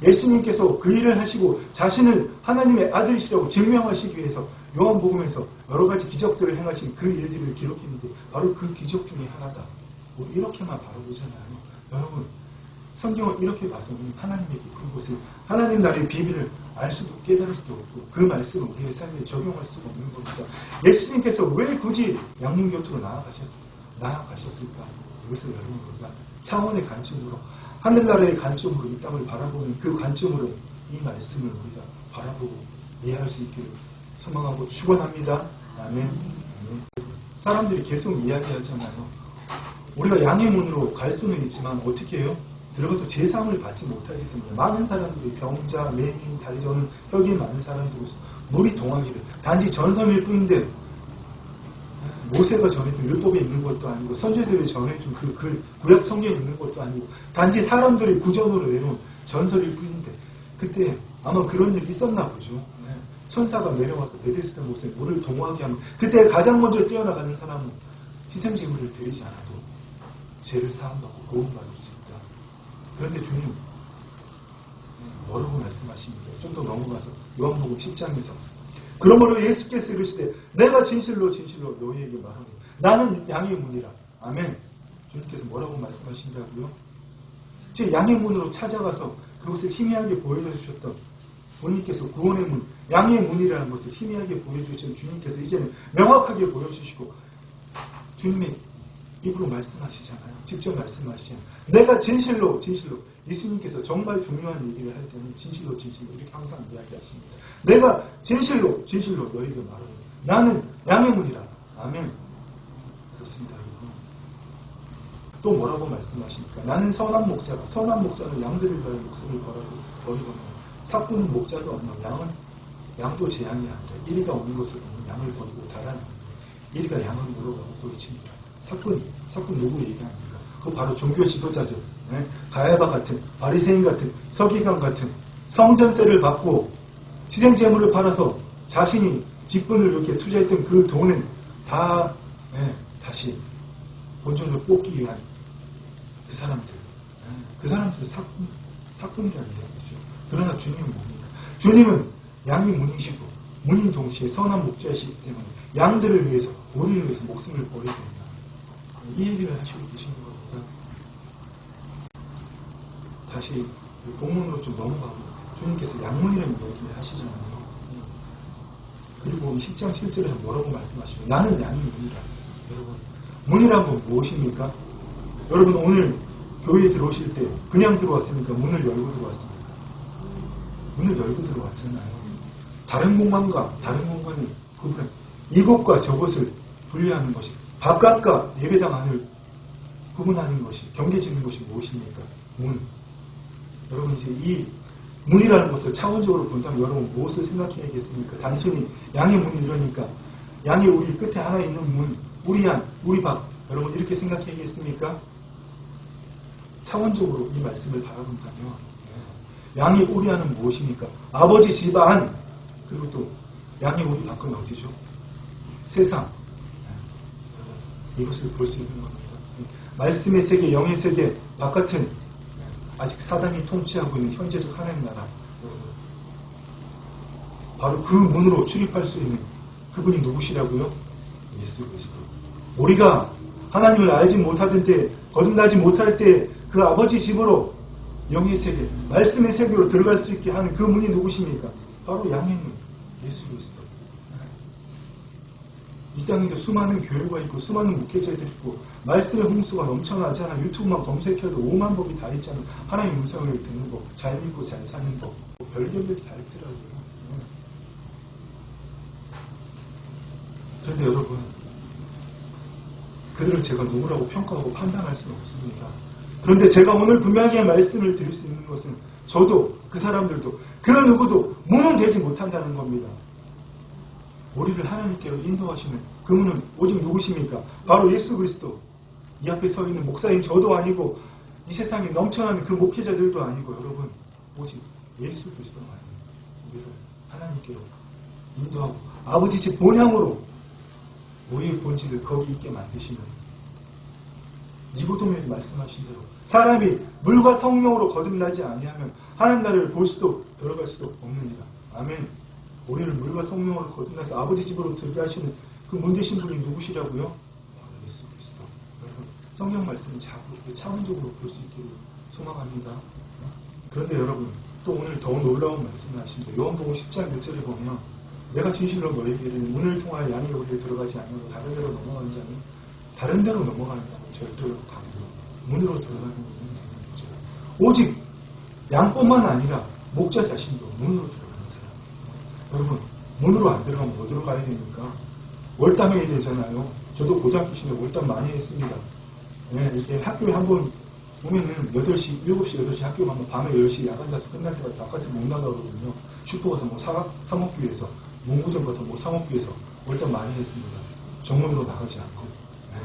예수님께서 그 일을 하시고 자신을 하나님의 아들이시라고 증명하시기 위해서 요한복음에서 여러 가지 기적들을 행하신 그 일들을 기록했는데 바로 그 기적 중에 하나다. 우리 이렇게만 바라보잖아요. 여러분, 성경을 이렇게 봐서는 하나님의 깊은 곳을, 하나님 나라의 비밀을 알 수도 깨달을 수도 없고 그 말씀을 우리의 삶에 적용할 수가 없는 겁니다. 예수님께서 왜 굳이 양문 곁으로 나아가셨을까? 이것을 여러분 우리가 차원의 관점으로, 하늘나라의 관점으로 이 땅을 바라보는 그 관점으로 이 말씀을 우리가 바라보고 이해할 수 있기를 소망하고 축원합니다. 아멘. 아멘. 사람들이 계속 이야기하잖아요. 우리가 양의 문으로 갈 수는 있지만 어떻게 해요? 들어가도 제상을 받지 못하기 때문에 많은 사람들이 병자, 맹인, 다리 저는 혈기 많은 사람들이 물이 동하기를 단지 전성일 뿐인데 모세가 전해준 율법에 있는 것도 아니고 선지자들이 전해준 그 글, 구약 성경에 있는 것도 아니고 단지 사람들이 구전으로 내놓은 전설일 뿐인데 그때 아마 그런 일이 있었나 보죠. 천사가 내려와서 베데스다 못에 물을 동하게 하면 그때 가장 먼저 뛰어나가는 사람은 희생제물을 드리지 않아도 죄를 사함받고 구원받을 수 있다. 그런데 주님 뭐라고 말씀하십니까? 좀 더 넘어가서 요한복음 10장에서 그러므로 예수께서 이르시되 내가 진실로 진실로 너희에게 말하노니 나는 양의 문이라. 아멘. 주님께서 뭐라고 말씀하신다고요? 제 양의 문으로 찾아가서 그것을 희미하게 보여주셨던 주님께서 구원의 문, 양의 문이라는 것을 희미하게 보여주신 주님께서 이제는 명확하게 보여주시고 주님의 입으로 말씀하시잖아요. 직접 말씀하시잖아요. 내가 진실로 진실로 예수님께서 정말 중요한 얘기를 할 때는 진실로 진실로 이렇게 항상 이야기하십니다. 내가 진실로 진실로 너희에게 말하노니 나는 양의 문이라. 아멘. 그렇습니다. 또 뭐라고 말씀하십니까? 나는 선한 목자가, 선한 목자는 양들을 위하여 목숨을 버리거나 사꾼은 목자도 없나 양도 재앙이 아니라 이리가 오는 것을 보면 양을 버리고 달아납니다. 이리가 양을 물어가고 도리칩니다. 사꾼 누구 얘기합니까? 그 바로 종교 지도자들, 가야바 같은, 바리새인 같은, 서기관 같은 성전세를 받고 희생제물을 팔아서 자신이 직분을 이렇게 투자했던 그 돈은 다 다시 본전을 뽑기 위한 그 사람들은 사꾼이라는 얘기죠. 그러나 주님은 뭡니까? 주님은 양이 문이시고 문인 동시에 선한 목자이시기 때문에 양들을 위해서, 우리를 위해서 목숨을 버리게 됩니다. 이 얘기를 하시고 계시는 겁니다. 다시 본문으로 좀 넘어가고 주님께서 양문이라는 이야기를 하시잖아요. 그리고 10장 7절에서 뭐라고 말씀하시죠? 나는 양이 문이라. 여러분, 문이란 건 무엇입니까? 여러분 오늘 교회에 들어오실 때 그냥 들어왔습니까? 문을 열고 들어왔습니까? 문을 열고 들어왔잖아요. 다른 공간과 다른 공간을 구분, 이곳과 저곳을 분리하는 것이, 바깥과 예배당 안을 구분하는 것이, 경계짓는 것이 무엇입니까? 문. 여러분 이제 이 문이라는 것을 차원적으로 본다면 여러분 무엇을 생각해야겠습니까? 단순히 양의 문이 이러니까 양의 우리 끝에 하나 있는 문, 우리 안, 우리 밖, 여러분 이렇게 생각해야겠습니까? 차원적으로 이 말씀을 바라본다면 양의 우리 안은 무엇입니까? 아버지 집안, 그리고 또 양의 우리 밖은 어디죠? 세상. 이것을 볼 수 있는 겁니다. 말씀의 세계, 영의 세계 바깥은 아직 사단이 통치하고 있는 현재적 하나님 나라. 바로 그 문으로 출입할 수 있는 그분이 누구시라고요? 예수 그리스도. 우리가 하나님을 알지 못하던 때, 거듭나지 못할 때 그 아버지 집으로 영의 세계, 말씀의 세계로 들어갈 수 있게 하는 그 문이 누구십니까? 바로 양의 문, 예수 그리스도. 이 땅에도 수많은 교회가 있고 수많은 목회자들이 있고 말씀의 홍수가 넘쳐나지 않아 유튜브만 검색해도 5만 법이 다 있잖아요. 하나님 음성을 듣는 법, 잘 믿고 잘 사는 법, 별개별이 다 있더라고요. 그런데 여러분, 그들을 제가 누구라고 평가하고 판단할 수는 없습니다. 그런데 제가 오늘 분명하게 말씀을 드릴 수 있는 것은 저도 그 사람들도 그 누구도 문은 되지 못한다는 겁니다. 우리를 하나님께로 인도하시는 그 문은 오직 누구십니까? 바로 예수 그리스도. 이 앞에 서 있는 목사인 저도 아니고 이 세상에 넘쳐나는 그 목회자들도 아니고 여러분 오직 예수 그리스도만 우리를 하나님께로 인도하고 아버지 집 본향으로 우리의 본질을 거기 있게 만드시는 니고데모에게 말씀하신 대로 사람이 물과 성령으로 거듭나지 아니하면 하나님 나라를 볼 수도 들어갈 수도 없느니라. 아멘. 우리를 물과 성령으로 거듭나서 아버지 집으로 들게 하시는 그 문 되신 분이 누구시라고요? 예수 그리스도. 여러분 성령 말씀을 자꾸 이렇게 차원적으로 볼 수 있기를 소망합니다. 그런데 여러분 또 오늘 더 놀라운 말씀을 하십니다. 요한복음 10장 몇 절에 보면 내가 진실로 너희에게 이르니 문을 통하여 양이 우리에 들어가지 아니하고 다른 데로 넘어가는 자는 다른 데로 넘어가는 자는 절대로 강도 문으로 들어가는 것은 오직 양뿐만 아니라 목자 자신도 문으로 들어가는 사람. 여러분 문으로 안 들어가면 어디로 가야 됩니까? 월담해야 되잖아요. 저도 고등학교 시절에 월담 많이 했습니다. 네, 이렇게 학교에 한번 보면은 8시, 7시, 8시 학교 가면 밤에 10시 야간 자습 끝날 때까지 바깥에 못 나가거든요. 슈퍼 가서 뭐 사먹기 위해서, 문구점 가서 뭐 사먹기 위해서 월담 많이 했습니다. 정문으로 나가지 않고. 네.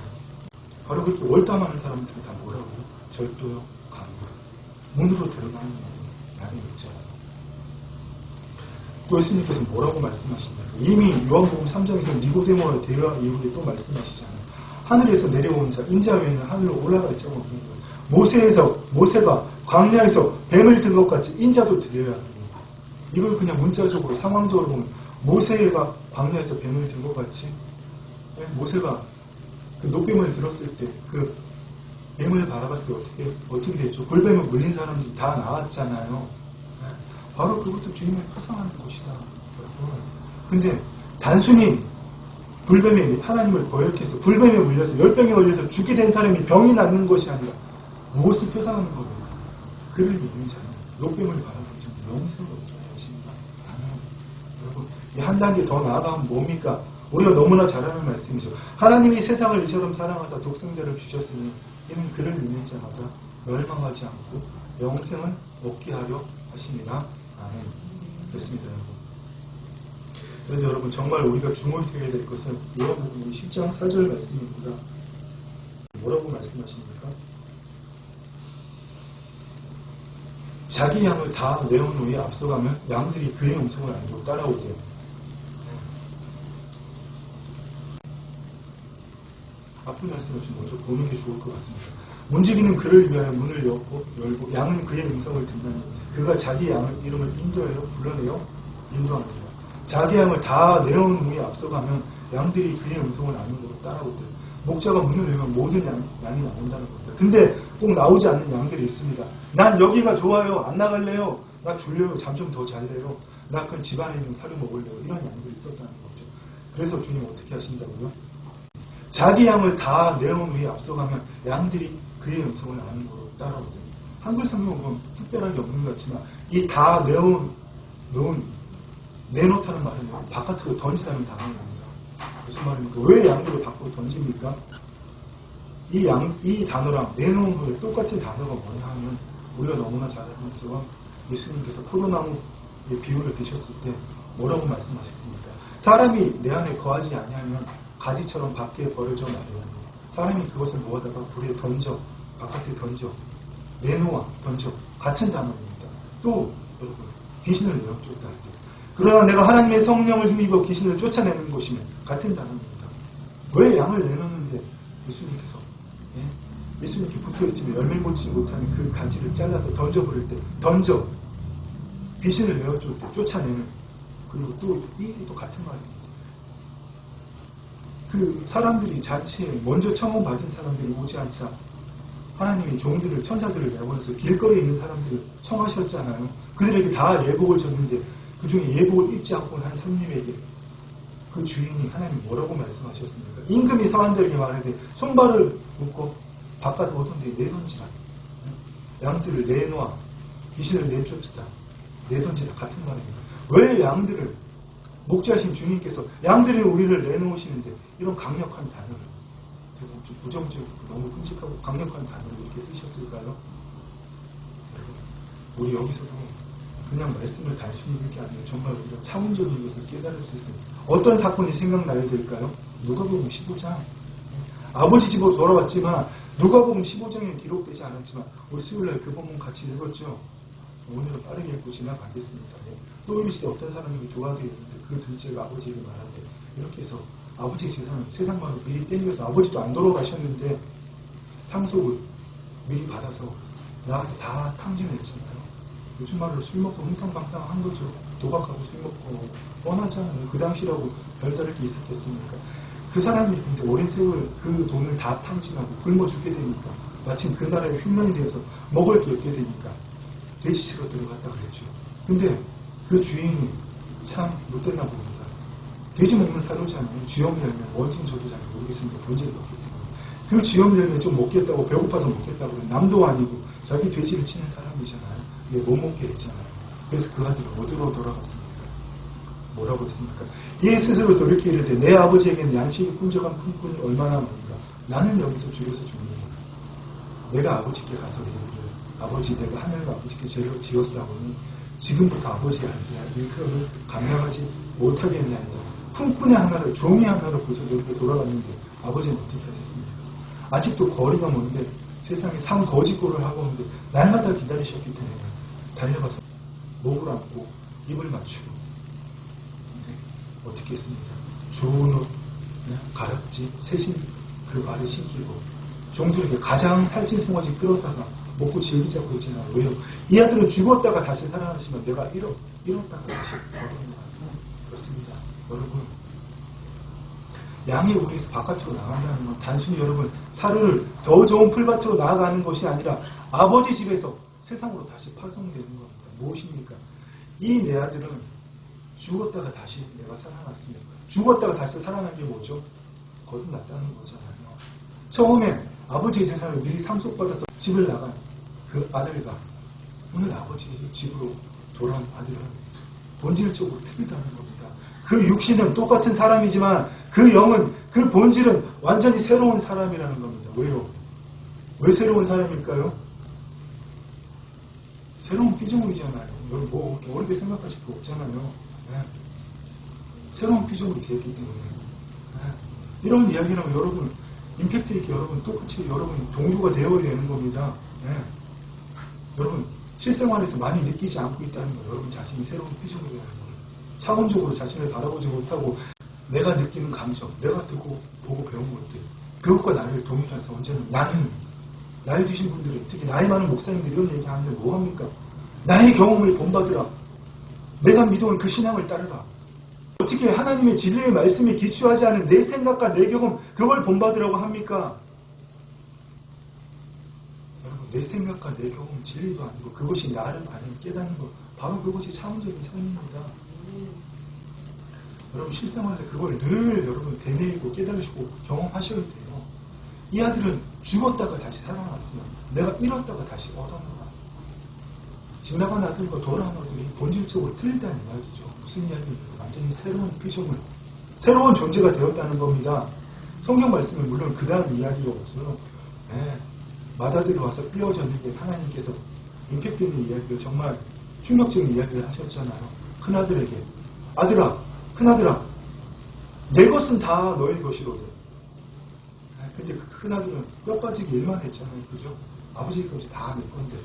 바로 그렇게 월담하는 사람들이 다 뭐라고요? 절도요, 강도. 문으로 들어가는 양이 없잖아요. 또 예수님께서 뭐라고 말씀하시냐고. 이미 요한복음 3장에서 니고데모와 대화 이후에 또 말씀하시잖아요. 하늘에서 내려온 자, 인자 외에는 하늘로 올라갈 자가 없는 거예요. 모세가 광야에서 뱀을 든 것 같이 인자도 드려야 합니다. 이걸 그냥 문자적으로 상황적으로 보면 모세가 광야에서 뱀을 든 것 같이 모세가 그 노뱀을 들었을 때 그 뱀을 바라봤을 때 어떻게 됐죠? 불뱀을 물린 사람들이 다 나왔잖아요. 바로 그것도 주님을 표상하는 것이다. 근데 단순히 불뱀에 하나님을 거역해서 불뱀에 물려서 열병에 걸려서 죽게 된 사람이 병이 낫는 것이 아니라 무엇을 표상하는 겁니까? 그를 믿는 자는 노뱀을 바라보지 영생을 얻게 하십니다. 여러분, 이 한 단계 더 나아가면 뭡니까? 우리가 너무나 잘 아는 말씀이죠. 하나님이 세상을 이처럼 사랑하사 독생자를 주셨으니 이는 그를 믿는 자마다 멸망하지 않고 영생을 얻게 하려 하십니다. 아멘. 그렇습니다, 여러분. 그래서 여러분 정말 우리가 주목해야 될 것은 요한복음 10장 4절 말씀입니다. 뭐라고 말씀하십니까? 자기 양을 다 내온 후에 앞서가면 양들이 그의 음성을 알고 따라오대요. 앞을 말씀을 좀 먼저 보는 게 좋을 것 같습니다. 문지기는 그를 위하여 문을 열고 양은 그의 음성을 듣나니 그가 자기 양을 이름을 인도하여 불러내어 인도합니다. 자기 양을 다 내어온 후에 앞서가면 양들이 그의 음성을 아는 대로 따라오대요. 목자가 문을 열면 모든 양이 나온다는 겁니다. 근데 꼭 나오지 않는 양들이 있습니다. 난 여기가 좋아요. 안 나갈래요. 나 졸려요. 잠 좀 더 잘래요. 나 그냥 집 안에 있는 사료 먹을래요. 이런 양들이 있었다는 거죠. 그래서 주님 어떻게 하신다고요? 자기 양을 다 내어온 후에 앞서가면 양들이 그의 음성을 아는 거로 따라오대요. 한글 성경은 보면 특별하게 없는 것 같지만 이 다 내놓다는 말은 바깥으로 던지다는 단어입니다. 무슨 말입니까? 왜 양들을 밖으로 던집니까? 이 단어랑 내놓은 후에 똑같은 단어가 뭐냐 하면 우리가 너무나 잘 아는 것처럼 예수님께서 포도나무의 비유를 드셨을 때 뭐라고 말씀하셨습니까? 사람이 내 안에 거하지 아니하면 가지처럼 밖에 버려져 나요. 사람이 그것을 모아다가 불에 던져, 바깥에 던져, 내놓아, 던져. 같은 단어입니다. 또 여러분, 귀신을 내어쫓다 할 때. 그러나 내가 하나님의 성령을 힘입어 귀신을 쫓아내는 것이면 같은 단어입니다. 왜 양을 내놓는데 예수님께서 예수님께 붙어있지만 열매 맺지 못하는 그 가지를 잘라서 던져버릴 때 던져 귀신을 내어쫓을 때 쫓아내는 그리고 또 이 또 같은 말입니다. 그 사람들이 잔치에 먼저 청혼받은 사람들이 오지 않자 하나님이 종들을, 천사들을 내보내서 길거리에 있는 사람들을 청하셨잖아요. 그들에게 다 예복을 줬는데 그 중에 예복을 입지 않고 한 손님에게 그 주인이 하나님 뭐라고 말씀하셨습니까? 임금이 사람들에게 말하되 손발을 묶고 바깥 어두운 데 내던지라. 양들을 내놓아 귀신을 내쫓다. 내던지라 같은 말입니다. 왜 양들을 목자하신 주님께서 양들이 우리를 내놓으시는데 이런 강력한 단어를 좀 부정적이고 너무 끔찍하고 강력한 단어를 이렇게 쓰셨을까요? 우리 여기서도 그냥 말씀을 단순히 읽는 게 아니라 정말 우리가 차원적인 것을 깨달을 수 있습니다. 어떤 사건이 생각나야 될까요? 누가복음 15장. 아버지 집으로 돌아왔지만 누가복음 15장에 기록되지 않았지만 우리 수요일날 그 본문 같이 읽었죠. 오늘은 빠르게 읽고 지나가겠습니다. 또 이르시되 어떤 사람에게 두 아들이 있는데 그 둘째가 아버지에게 말하되 이렇게 해서 아버지의 재산을 세상만으로 미리 땡겨서 아버지도 안 돌아가셨는데 상속을 미리 받아서 나가서 다 탕진했잖아요. 요즘 말로 술 먹고 흥탕방탕한 거죠. 도박하고 술 먹고 뻔하잖아요. 그 당시라고 별다를 게 있었겠습니까? 그 사람이 근데 오랜 세월 그 돈을 다 탕진하고 굶어 죽게 되니까 마침 그 나라에 흉년이 되어서 먹을 게 없게 되니까 돼지치러 들어갔다 그랬죠. 근데 그 주인이 참 못됐나 봅니다. 돼지 먹는 사료잖아요. 쥐염 열면 뭔지는 저도 잘 모르겠습니다. 본 적이 없기 때문에. 그 쥐염 열면 좀 먹겠다고 배고파서 먹겠다고 남도 아니고 자기 돼지를 치는 사람이잖아요. 근데 못 먹게 했잖아요. 그래서 그 아들은 어디로 돌아갔습니까? 뭐라고 했습니까? 얘 스스로 돌이켜 이르되 내 아버지에게는 양식이 풍족한 품꾼이 얼마나 많은가. 나는 여기서 죽여서 죽느니까. 내가 아버지께 가서 이르기를 아버지 내가 하늘과 아버지께 죄를 지었사오니 지금부터 아버지의 일컬을 감당하지 못하겠냐니까. 품꾼의 하나를 종이 하나를 고쳐 이렇게 돌아갔는데 아버지는 어떻게 하셨습니까? 아직도 거리가 먼데 세상에 상 거짓골을 하고 오는데 날마다 기다리셨기 때문에 달려가서 목을 안고 입을 맞추고 어떻게 했습니까? 좋은 옷, 가락지, 새신 그 발에 신기고 종들에게 가장 살찐 송아지 끌어다가 먹고 즐기자고 했잖아요. 왜요? 이 아들은 죽었다가 다시 살아나시면 내가 잃었다가 다시 얻었나. 그렇습니다. 여러분, 양이 우리에서 바깥으로 나간다는 건 단순히 여러분 사료를 더 좋은 풀밭으로 나아가는 것이 아니라 아버지 집에서 세상으로 다시 파송되는 겁니다. 무엇입니까? 이 내 아들은 죽었다가 다시 내가 살아났으니까. 죽었다가 다시 살아난 게 뭐죠? 거듭났다는 거잖아요. 처음에 아버지의 재산을 미리 상속받아서 집을 나간 그 아들과 오늘 아버지의 집으로 돌아온 아들은 본질적으로 틀리다는 겁니다. 그 육신은 똑같은 사람이지만 그 영은, 그 본질은 완전히 새로운 사람이라는 겁니다. 왜요? 왜 새로운 사람일까요? 새로운 피조물이잖아요. 여러분 뭐 어렵게 생각하실 거 없잖아요. 네. 새로운 피조물이 되었기 때문에 네. 이런 이야기라면 여러분 임팩트 있게 여러분 똑같이 여러분 동료가 되어야 되는 겁니다. 네. 여러분 실생활에서 많이 느끼지 않고 있다는 거 여러분 자신이 새로운 피조물이라는 거예요. 차원적으로 자신을 바라보지 못하고 내가 느끼는 감정, 내가 듣고 보고 배운 것들 그것과 나를 동일해서 언제나 나는 나이 드신 분들은 특히 나이 많은 목사님들이 이런 얘기하는데 뭐합니까? 나의 경험을 본받으라. 내가 믿어온 그 신앙을 따르라. 어떻게 하나님의 진리의 말씀에 기초하지 않은 내 생각과 내 경험 그걸 본받으라고 합니까? 여러분 내 생각과 내 경험 진리도 아니고 그것이 나를 아는 깨닫는 것 바로 그것이 차원적인 삶입니다. 여러분 실생활에서 그걸 늘 여러분 되뇌이고 깨달으시고 경험하셔야 돼요. 이 아들은 죽었다가 다시 살아났으면 내가 잃었다가 다시 얻었노라. 집 나간 아들과 돌아온 아들이 본질적으로 틀리다는 이야기죠. 무슨 이야기입니까? 완전히 새로운 피조물, 새로운 존재가 되었다는 겁니다. 성경 말씀에 물론 그 다음 이야기가 없어요. 네, 마다들이 와서 삐어졌는데 하나님께서 임팩트 있는 이야기를 정말 충격적인 이야기를 하셨잖아요. 큰아들에게 아들아, 큰아들아 내 것은 다 너의 것이로든. 근데 그 큰아들은 뼈 빠지기 일만 했잖아요. 그죠? 아버지 것이 다 내 건데.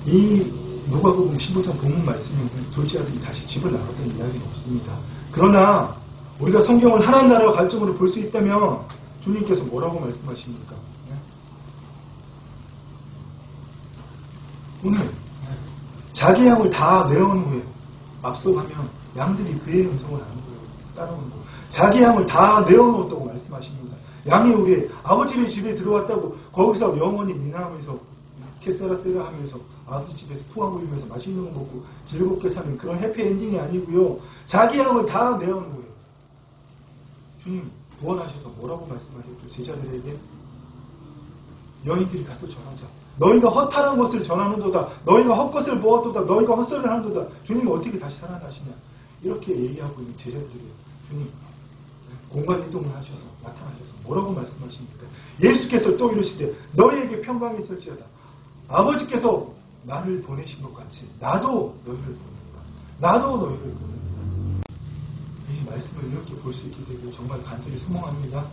이 누가복음 15장 본문 말씀에는 둘째 아들이 다시 집을 나갔다는 이야기는 없습니다. 그러나 우리가 성경을 하나님 나라와 관점으로 볼 수 있다면 주님께서 뭐라고 말씀하십니까? 오늘 자기 양을 다 내어놓은 후에 앞서가면 양들이 그의 음성을 아는 거예요. 따라오는 거예요. 자기 양을 다 내어놓았다고 말씀하십니다. 양이 우리 아버지의 집에 들어왔다고 거기서 영원히 미나하면서 캐세라세라 하면서 아버지 집에서 푸한 부리면서 맛있는 거 먹고 즐겁게 사는 그런 해피엔딩이 아니고요. 자기 양을 다 내어놓은 거예요. 주님 구원하셔서 뭐라고 말씀하셨죠? 제자들에게 여인들이 가서 전하자. 너희가 허탈한 것을 전하는도다. 너희가 헛것을 보았도다. 너희가 헛소리를 하는도다. 주님은 어떻게 다시 살아나시냐. 이렇게 얘기하고 있는 제자들이에요. 주님 공간 이동을 하셔서 나타나셔서 뭐라고 말씀하십니까? 예수께서 또 이러시되 너희에게 평강이 있을지어다. 아버지께서 나를 보내신 것 같이 나도 너희를 보낸다. 나도 너희를 보낸다. 이 말씀을 이렇게 볼 수 있게 되고 정말 간절히 소망합니다.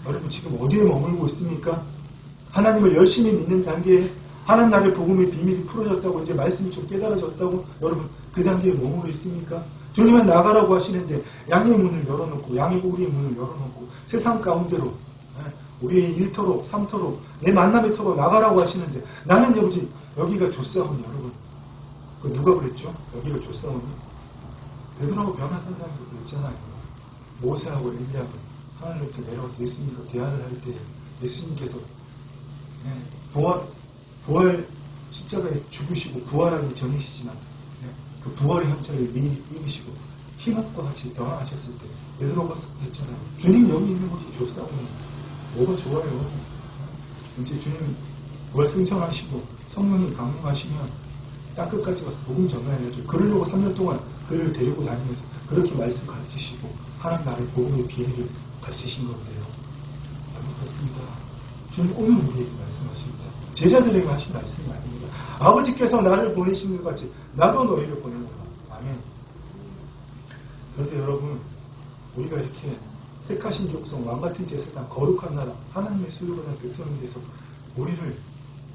여러분 지금 어디에 머물고 있습니까? 하나님을 열심히 믿는 단계에 하나님 나라의 복음의 비밀이 풀어졌다고 이제 말씀이 좀 깨달아졌다고 여러분 그 단계에 머물러 있습니까? 주님은 나가라고 하시는데 양의 문을 열어놓고 양의 우리의 문을 열어놓고 세상 가운데로 우리의 일터로 삼터로 내 만남의 터로 나가라고 하시는데 나는 여기가 조사오니 여러분 그 누가 그랬죠? 여기가 조사오니 베드로하고 변화산상에서 그랬잖아요. 모세하고 엘리야가 하늘로부터 내려와서 예수님과 대화를 할 때 예수님께서 부활 십자가에 죽으시고 부활하기 전이시지만 그 부활의 형체를 미리 입으시고 피넛과 같이 변화하셨을 때 베드로가 했잖아요. 주님 여기 있는 곳이 좁사오니 뭐가 좋아요. 이제 주님 부활 승천하시고 성령이 강림하시면 땅끝까지 가서 복음 전하야죠. 그러려고 3년 동안 그를 데리고 다니면서 그렇게 말씀 가르치시고 하나님 나라의 복음의 비밀을 가르치신 건데요. 그렇습니다. 주님 오늘 우리에게 말씀하십니다. 제자들에게 하신 말씀이 아닙니다. 아버지께서 나를 보내신 것 같이 나도 너희를 보내노라. 아멘. 그런데 여러분 우리가 이렇게 택하신 족속 왕같은 제사장 거룩한 나라 하나님의 소유받은 백성에 대해서 우리를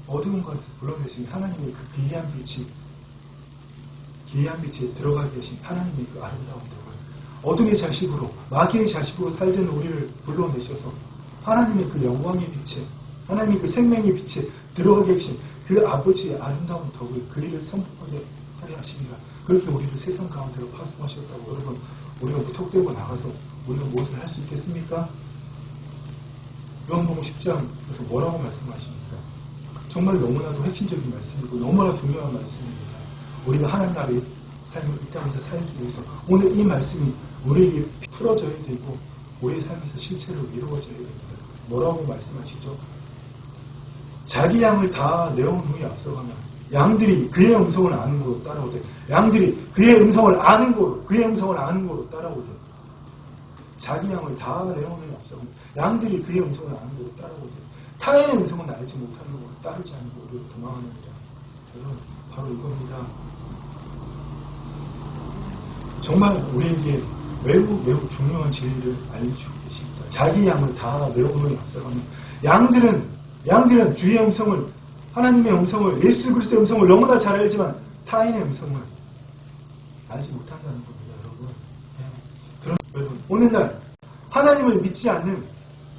어두운 곳에서 불러내신 하나님의 그 기이한 빛에 들어가 계신 하나님의 그 아름다운 덕을 어둠의 자식으로 마귀의 자식으로 살던 우리를 불러내셔서 하나님의 그 영광의 빛에 하나님의 그 생명의 빛에 들어가 계신 그 아버지의 아름다운 덕을 그 일을 선포하게 하려 하십니다. 그렇게 우리를 세상 가운데로 파송하셨다고 여러분 우리가 무턱대고 나가서 우리가 무엇을 할 수 있겠습니까? 요한복음 10장에서 뭐라고 말씀하십니까? 정말 너무나도 핵심적인 말씀이고 너무나 중요한 말씀입니다. 우리가 하나님 나라의 삶을 이 땅에서 살기 위해서 오늘 이 말씀이 우리에게 풀어져야 되고 우리의 삶에서 실체로 이루어져야 됩니다. 뭐라고 말씀하시죠? 자기 양을 다 내어온 후에 앞서가면 양들이 그의 음성을 아는 거로 따라오되 양들이 그의 음성을 아는 거로 따라오되 자기 양을 다 내어온 후에 앞서가면 양들이 그의 음성을 아는 거로 따라오되 타인의 음성은 알지 못하는 거로 따르지 않는 거로 도망하느니라. 여러분 바로 이겁니다. 정말 우리에게 매우 중요한 진리를 알려주고 계십니다. 자기 양을 다 내어온 후에 앞서가면 양들은 주의 음성을 하나님의 음성을 예수 그리스도의 음성을 너무나 잘 알지만 타인의 음성을 알지 못한다는 겁니다. 여러분. 그럼 여러분 오늘날 하나님을 믿지 않는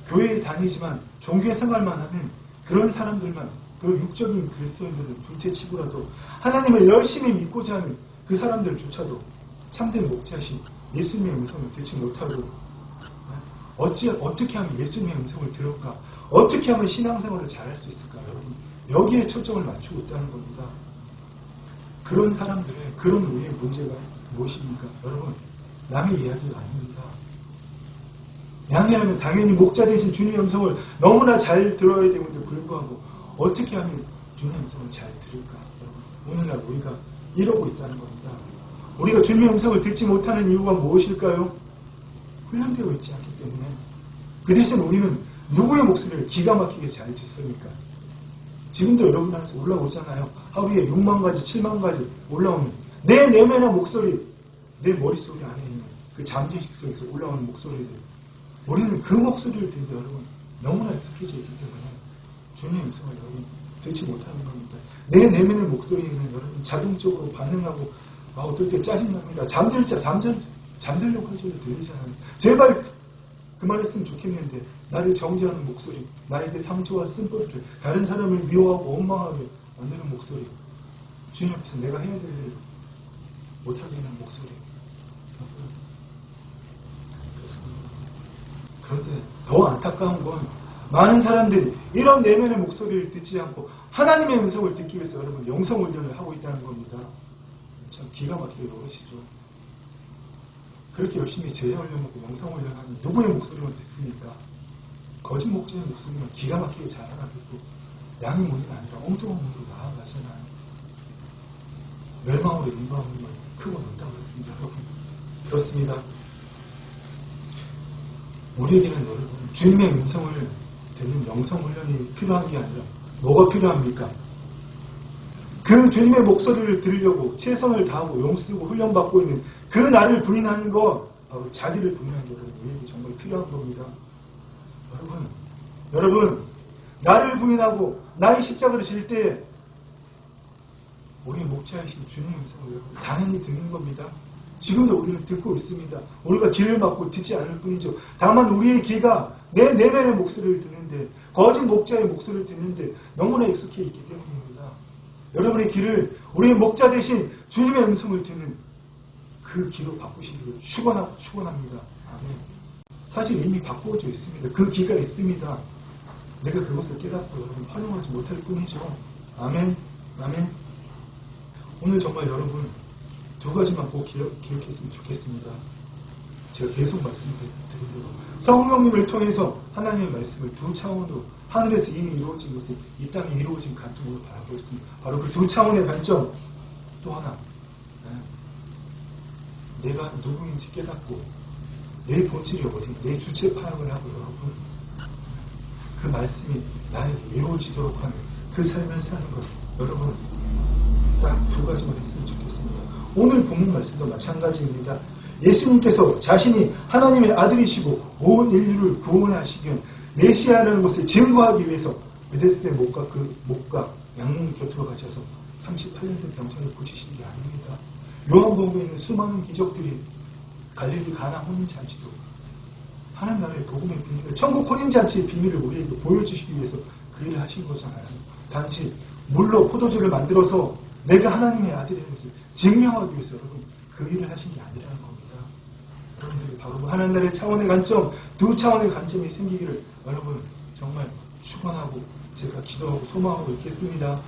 교회에 다니지만 종교 생활만 하는 그런 사람들만 그 육적인 그리스도인들은 둘째치고라도 하나님을 열심히 믿고자 하는 그 사람들조차도 참된 목자신 예수님의 음성을 듣지 못하고 어떻게 하면 예수님의 음성을 들을까? 어떻게 하면 신앙생활을 잘할 수 있을까? 여러분 여기에 초점을 맞추고 있다는 겁니다. 그런 사람들의 그런 우리의 문제가 무엇입니까? 여러분 남의 이야기가 아닙니다. 양이라면 당연히 목자 되신 주님의 음성을 너무나 잘 들어야 되는데 불구하고 어떻게 하면 주님의 음성을 잘 들을까? 여러분 오늘날 우리가 이러고 있다는 겁니다. 우리가 주님의 음성을 듣지 못하는 이유가 무엇일까요? 훈련되어 있지 않기 때문에. 그 대신 우리는 누구의 목소리를 기가 막히게 잘 듣습니까? 지금도 여러분 안에서 올라오잖아요. 하루에 6만 가지, 7만 가지 올라오는 내 내면의 목소리, 내 머릿속에 안에 있는 그 잠재식 속에서 올라오는 목소리들. 우리는 그 목소리를 듣는데 여러분 너무나 익숙해져 있기 때문에 주님의 음성을 여러분 듣지 못하는 겁니다. 내 내면의 목소리에는 여러분 자동적으로 반응하고 어떨 때 짜증납니다. 잠들려고 할 줄로 들리잖아요. 제발 그만했으면 좋겠는데 나를 정죄하는 목소리, 나에게 상처와 쓴뿌리를 다른 사람을 미워하고 원망하게 만드는 목소리, 주님 앞에서 내가 해야 될 일을 못하게 하는 목소리. 그렇습니다. 그런데 더 안타까운 건 많은 사람들이 이런 내면의 목소리를 듣지 않고 하나님의 음성을 듣기 위해서 여러분 영성훈련을 하고 있다는 겁니다. 참 기가 막히게 노릇이죠. 그렇게 열심히 제자훈련하고 영성훈련하는 누구의 목소리만 듣습니까? 거짓 목자의 목소리만 기가 막히게 잘 알아듣고 양이 문이 아니라 엉뚱한 문으로 나아가잖아요. 멸망으로 인도하는 걸 크고 넓다고 했습니다. 여러분 그렇습니다. 우리에게는 여러분 주님의 음성을 듣는 영성훈련이 필요한 게 아니라 뭐가 필요합니까? 그 주님의 목소리를 들으려고 최선을 다하고 용쓰고 훈련받고 있는 그 나를 부인하는 것, 바로 자기를 부인하는 것, 우리에게 정말 필요한 겁니다. 여러분, 나를 부인하고 나의 십자가를 질 때 우리 목자이신 주님의 음성을 당연히 듣는 겁니다. 지금도 우리는 듣고 있습니다. 우리가 귀를 막고 듣지 않을 뿐이죠. 다만 우리의 귀가 내 내면의 목소리를 듣는데, 거짓 목자의 목소리를 듣는데 너무나 익숙해 있기 때문입니다. 여러분의 귀를 우리의 목자 대신 주님의 음성을 듣는 그 귀로 바꾸시기를 축원합니다. 아멘. 사실 이미 바꾸어져 있습니다. 그 귀가 있습니다. 내가 그것을 깨닫고 여러분 활용하지 못할 뿐이죠. 아멘. 아멘. 오늘 정말 여러분 두 가지만 꼭 기억했으면 좋겠습니다. 제가 계속 말씀드리도록 성령님을 통해서 하나님의 말씀을 두 차원으로 하늘에서 이미 이루어진 것을 이 땅에 이루어진 관점으로 바라보고 있습니다. 바로 그 두 차원의 관점. 또 하나, 내가 누구인지 깨닫고 내 본질이 어디, 내 주체 파악을 하고 여러분 그 말씀이 나에게 이루어지도록 하는 그 삶을 사는 것. 여러분 딱 두 가지만 했으면 좋겠습니다. 오늘 본문 말씀도 마찬가지입니다. 예수님께서 자신이 하나님의 아들이시고 온 인류를 구원하시기 위한 메시아라는 것을 증거하기 위해서 베데스다의 목과 양문 곁으로 가셔서 38년 된 병상을 고치신 게 아닙니다. 요한복음에 있는 수많은 기적들이 갈릴리 가나 혼인잔치도 하나님 나라의 복음의 비밀을, 천국 혼인잔치의 비밀을 우리에게 보여주시기 위해서 그 일을 하신 거잖아요. 단지 물로 포도주를 만들어서 내가 하나님의 아들이라는 것을 증명하기 위해서 여러분 그 일을 하신 게 아니라는 겁니다. 여러분들이 바로 하나님 나라의 차원의 관점, 두 차원의 관점이 생기기를 여러분 정말 축원하고 제가 기도하고 소망하고 있겠습니다.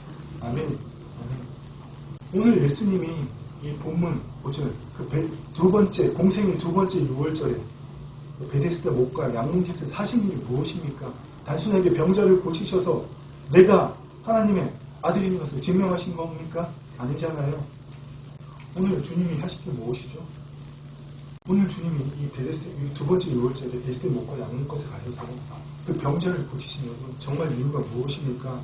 아멘. 아멘. 오늘 예수님이 이 본문 보죠. 그 두 번째 공생의 두 번째 6월절에 베데스다 목과 양문 곁에서 하신 일이 무엇입니까? 단순하게 병자를 고치셔서 내가 하나님의 아들인 것을 증명하신 겁니까? 아니잖아요. 오늘 주님이 하신 게 무엇이죠? 오늘 주님이 이 두 번째 6월절에 베데스다 목과 양문 곁에 가셔서 그 병자를 고치신 여러분 정말 이유가 무엇입니까?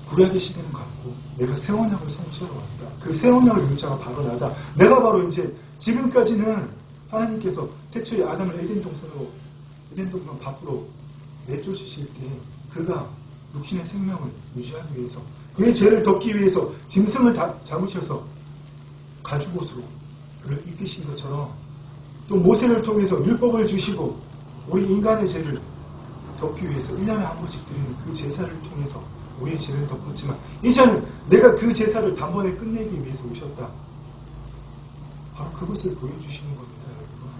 구약의 시대는 갔고 내가 새 언약을 성취하러 왔다. 그 새 언약을 이룬 자가 바로 나다. 내가 바로 이제 지금까지는 하나님께서 태초에 아담을 에덴 동산 밖으로 내쫓으실 때 그가 육신의 생명을 유지하기 위해서 그의 죄를 덮기 위해서 짐승을 잡으셔서 가죽옷으로 그를 입히신 것처럼 또 모세를 통해서 율법을 주시고 우리 인간의 죄를 덮기 위해서 1년에 한 번씩 드리는 그 제사를 통해서 우리의 죄를 덮었지만 이제는 내가 그 제사를 단번에 끝내기 위해서 오셨다. 바로 그것을 보여주시는 겁니다. 여러분.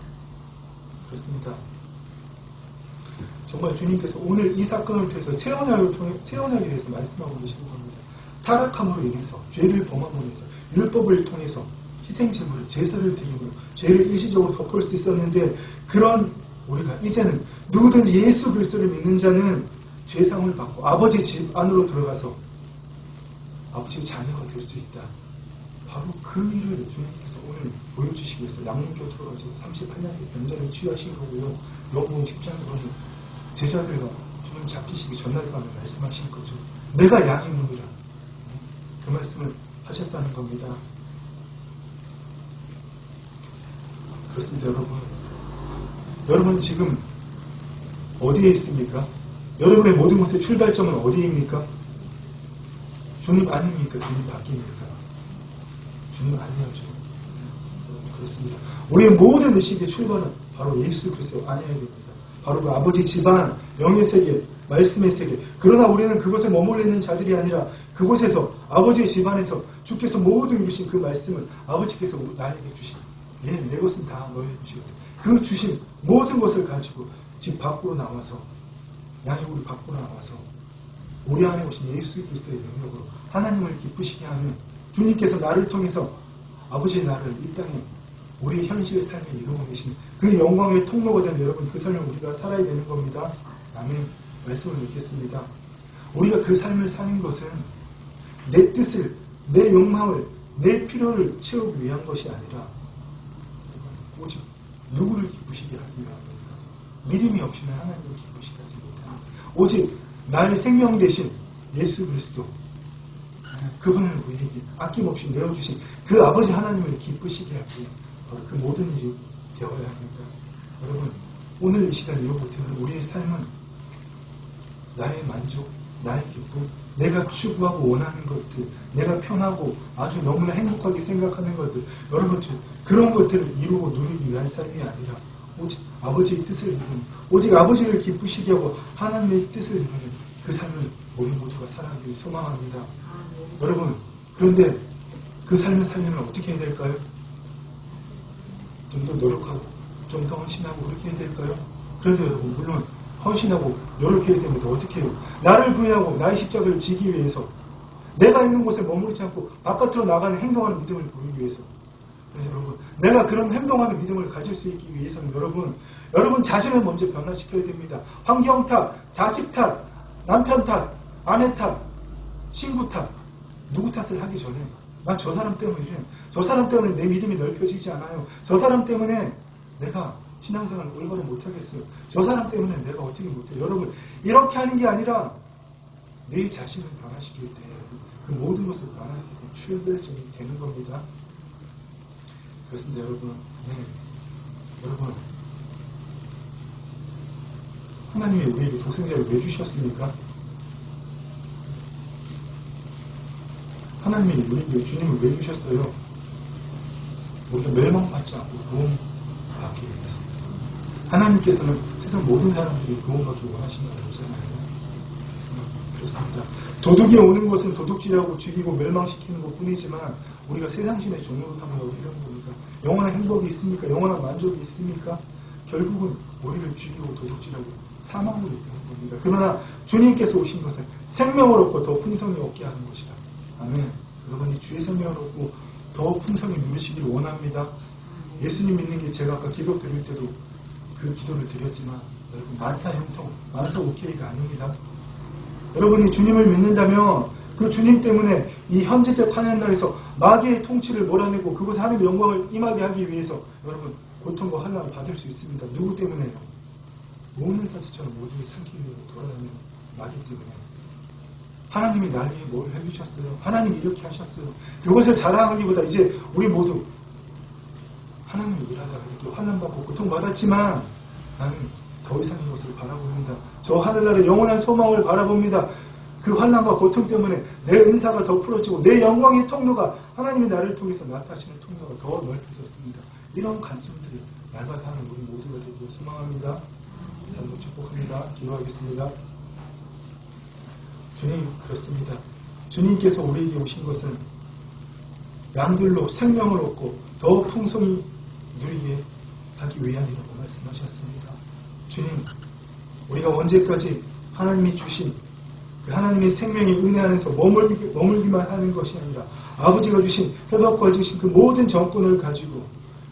그렇습니다. 정말 주님께서 오늘 이 사건을 통해서 새 언약에 대해서 말씀하고 계시는 겁니다. 타락함으로 인해서 죄를 범함으로 인해서 율법을 통해서 희생제물을 제사를 드림으로 죄를 일시적으로 덮을 수 있었는데 그런 우리가 이제는 누구든지 예수 그리스도를 믿는 자는 죄상을 받고 아버지 집 안으로 들어가서 아버지의 자녀가 될 수 있다. 바로 그 일을 주님께서 오늘 보여주시기 위해서 양문 곁으로 가셔서 38년의 병자를 치유하신 거고요. 요한복음 10장으로는 제자들과 주님 잡히시기 전날 밤에 말씀하신 거죠. 내가 양의 문이라. 그 말씀을 하셨다는 겁니다. 그렇습니다, 여러분. 여러분 지금 어디에 있습니까? 여러분의 모든 것의 출발점은 어디입니까? 주님 아닙니까? 주님 밖입니까? 주님 아니야죠. 그렇습니다. 우리의 모든 의식의 출발은 바로 예수 그리스도 아니어야 됩니다. 바로 그 아버지 집안, 영의 세계, 말씀의 세계. 그러나 우리는 그것에 머물러 있는 자들이 아니라 그곳에서 아버지의 집안에서 주께서 모든 이루신 그 말씀을 아버지께서 나에게 주신 내 것은 다 너에게 주시거든. 그 주신 모든 것을 가지고 집 밖으로 나와서 양육으로 밖으로 나와서 우리 안에 오신 예수 그리스도의 능력으로 하나님을 기쁘시게 하는 주님께서 나를 통해서 아버지의 나를 이 땅에 우리 현실의 삶에 이루고 계신 그 영광의 통로가 된 여러분, 그 삶을 우리가 살아야 되는 겁니다. 아멘. 말씀을 읽겠습니다. 우리가 그 삶을 사는 것은 내 뜻을, 내 욕망을, 내 필요를 채우기 위한 것이 아니라 오직 누구를 기쁘시게 하기 위한 겁니다. 믿음이 없이는 하나님을 기쁘시게 하지 못합니다. 오직 나의 생명 대신 예수 그리스도, 그분을 우리에게 아낌없이 내어주신 그 아버지 하나님을 기쁘시게 하기, 그 모든 일이 되어야 합니다. 여러분, 오늘 이 시간 이후부터는 우리의 삶은 나의 만족, 나의 기쁨, 내가 추구하고 원하는 것들, 내가 편하고 아주 너무나 행복하게 생각하는 것들, 여러분 그런 것들을 이루고 누리기 위한 삶이 아니라 오직 아버지의 뜻을 이루는, 오직 아버지를 기쁘시게 하고 하나님의 뜻을 이루는 그 삶을 우리 모두가 살아가길 소망합니다. 여러분, 그런데 그 삶을 살려면 어떻게 해야 될까요? 좀 더 노력하고 좀 더 헌신하고 그렇게 해야 될까요? 그래서 여러분, 물론 헌신하고 노력해야 됩니다. 어떻게 해요? 나를 구해하고 나의 십자가를 지기 위해서, 내가 있는 곳에 머무르지 않고 바깥으로 나가는 행동하는 믿음을 보이기 위해서. 그래서 여러분, 내가 그런 행동하는 믿음을 가질 수 있기 위해서는 여러분 자신을 먼저 변화시켜야 됩니다. 환경 탓, 자식 탓, 남편 탓, 아내 탓, 친구 탓, 누구 탓을 하기 전에 난 저 사람 때문에 이래, 저 사람 때문에 내 믿음이 넓혀지지 않아요, 저 사람 때문에 내가 신앙생활을 올바로 못하겠어요, 저 사람 때문에 내가 어떻게 못해요. 여러분, 이렇게 하는 게 아니라 내 자신을 변화시킬 때 그 모든 것을 변화시킬 때 출발점이 되는 겁니다. 그렇습니다. 여러분, 여러분, 하나님이 우리에게 독생자를 왜 주셨습니까? 하나님이 우리에게 주님을 왜 주셨어요? 우리가 멸망받지 않고 구원받기 위해서. 하나님께서는 세상 모든 사람들이 구원받기 원하시는 거 아니잖아요. 그렇습니다. 도둑이 오는 것은 도둑질하고 죽이고 멸망시키는 것 뿐이지만 우리가 세상신의 종로로 타면 이런 겁니까? 영원한 행복이 있습니까? 영원한 만족이 있습니까? 결국은 우리를 죽이고 도둑질하고 사망으로 이끄는 겁니다. 그러나 주님께서 오신 것은 생명을 얻고 더 풍성히 얻게 하는 것이다. 아멘. 여러분이 주의 생명을 얻고 더 풍성히 누리시길 원합니다. 예수님 믿는 게 제가 아까 기도 드릴 때도 그 기도를 드렸지만 여러분, 만사 형통, 만사 오케이가 아닙니다. 여러분이 주님을 믿는다면 그 주님 때문에 이 현재적 하나님나라에서 마귀의 통치를 몰아내고 그곳에 하나님의 영광을 임하게 하기 위해서 여러분 고통과 환난을 받을 수 있습니다. 누구 때문에요? 모든 사지처럼 모두를 삼키기 위해 돌아다니는 마귀 때문에. 하나님이 나를 위해 뭘 해주셨어요? 하나님이 이렇게 하셨어요. 그것을 자랑하기보다 이제 우리 모두 하나님이 일하다가 이렇게 환난받고 고통받았지만 나는 더 이상의 것을 바라봅니다. 저 하늘나라의 영원한 소망을 바라봅니다. 그 환난과 고통 때문에 내 은사가 더 풀어지고 내 영광의 통로가, 하나님이 나를 통해서 나타나시는 통로가 더 넓혀졌습니다. 이런 관점들이 날마다 하는 우리 모두가 되기를 소망합니다. 단독 축복합니다. 기도하겠습니다. 주님, 그렇습니다. 주님께서 우리에게 오신 것은 양들로 생명을 얻고 더 풍성히 누리게 하기 위함이라고 말씀하셨습니다. 주님, 우리가 언제까지 하나님이 주신 그 하나님의 생명의 은혜 안에서 머물기만 하는 것이 아니라 아버지가 주신, 회복과 주신 그 모든 정권을 가지고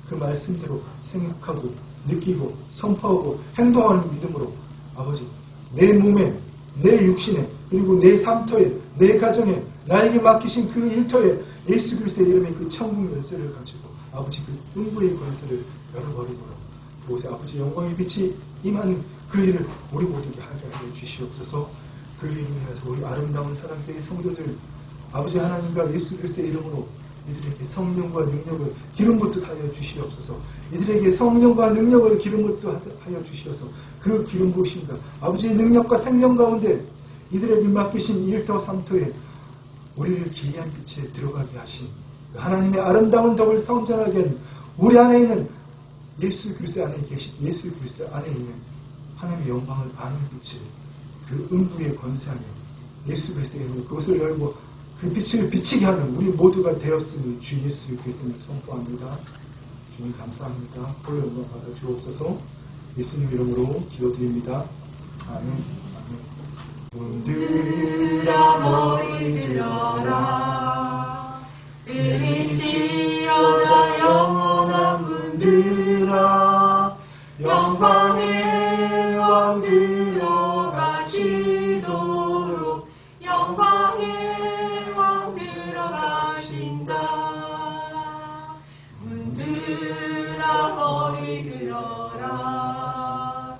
그 말씀대로 생각하고 느끼고 선포하고 행동하는 믿음으로 아버지, 내 몸에, 내 육신에, 그리고 내 삶터에, 내 가정에, 나에게 맡기신 그 일터에 예수 그리스도의 이름의 그 천국 열쇠를 가지고 아버지 그 음부의 권세를 열어버리므로 그곳에 아버지 영광의 빛이 임하는 그 일을 우리 모두에게 하게 하여 주시옵소서. 그 일을 위해서 우리 아름다운 사랑교회 성도들, 아버지 하나님과 예수 그리스도의 이름으로 이들에게 성령과 능력을 기름 붓듯 하여 주시옵소서. 이들에게 성령과 능력을 기름 붓듯 하여 주시어서 그 기름 부으심과 아버지의 능력과 생명 가운데 이들에게 맡기신 일터 삼터에 우리를 기이한 빛에 들어가게 하신 하나님의 아름다운 덕을 성전하게 한 우리 안에 있는 예수 그리스도 안에 계신 예수 그리스도 안에 있는 하나님의 영광을 아는 빛을 그 음부의 권세하며 예수 그리스도의 이름으로 그것을 열고 그 빛을 비치게 하는 우리 모두가 되었으니 주 예수 그리스도를 선포합니다. 주님 감사합니다. 홀로 영광 받아 주옵소서. 예수님 이름으로 기도드립니다. 아멘. 문들아 너희 들어라. 들을지어다 영원한 문들아. 영광의 왕 들어가시도록. 영광의 왕 들어가신다. 문들아 너희 들어라.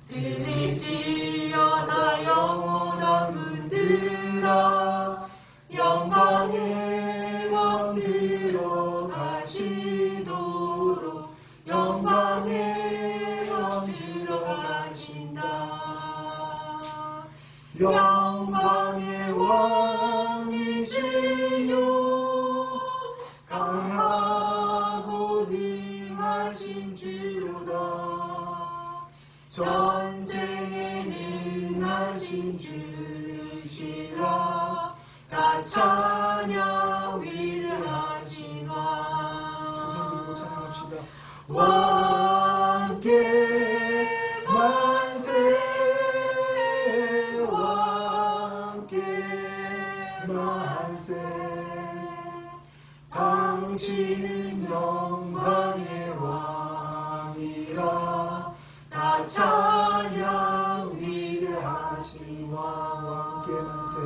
들을지어다 영원한 문들아. 영광의 왕 들어가시도록. 영광의 왕 들어가신다. 영광의 왕이시요 강하고 능하신 주로다. 전쟁에 능하신 주시라. 다 찬양 위대하신 왕. 손 들고 찬양합시다. 왕께 만세. 왕께 만세. 당신은 영광의 왕이라. 다 찬양 위대하신 왕. 왕께 만세.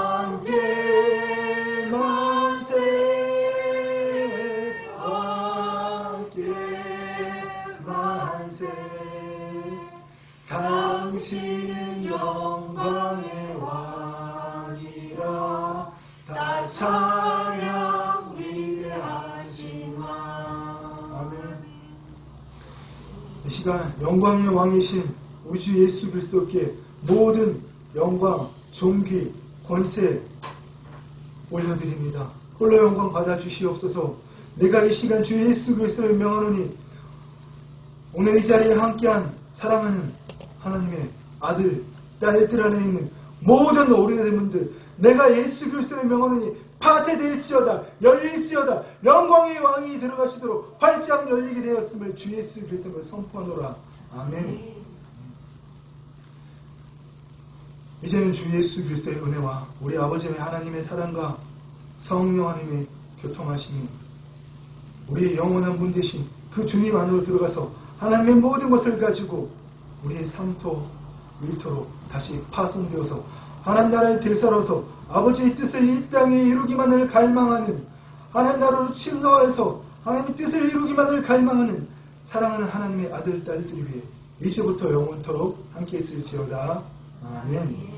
왕께 만세. 왕께 만세. 당신은 영광의 왕이라. 다 찬양 위대하신 왕. 아멘. 이 시간 영광의 왕이신 우리 주 예수 그리스도께 모든 영광, 존귀, 권세 올려드립니다. 홀로 영광 받아주시옵소서. 내가 이 시간 주 예수 그리스도를 명하노니 오늘 이 자리에 함께한 사랑하는 하나님의 아들, 딸들 안에 있는 모든 오래된 분들, 내가 예수 그리스도를 명하노니 파쇄될지어다, 열릴지어다, 영광의 왕이 들어가시도록 활짝 열리게 되었음을 주 예수 그리스도를 선포하노라. 아멘. 이제는 주 예수 그리스도의 은혜와 우리 아버지 하나님의 사랑과 성령 하나님의 교통하심이 우리의 영원한 문 대신 그 주님 안으로 들어가서 하나님의 모든 것을 가지고 우리의 삼토 일터로 다시 파송되어서 하나님 나라의 대사로서 아버지의 뜻을 이 땅에 이루기만을 갈망하는 하나님 나라로 침노해서 하나님의 뜻을 이루기만을 갈망하는 사랑하는 하나님의 아들 딸들이 위해 이제부터 영원토록 함께 있을지어다. 아멘.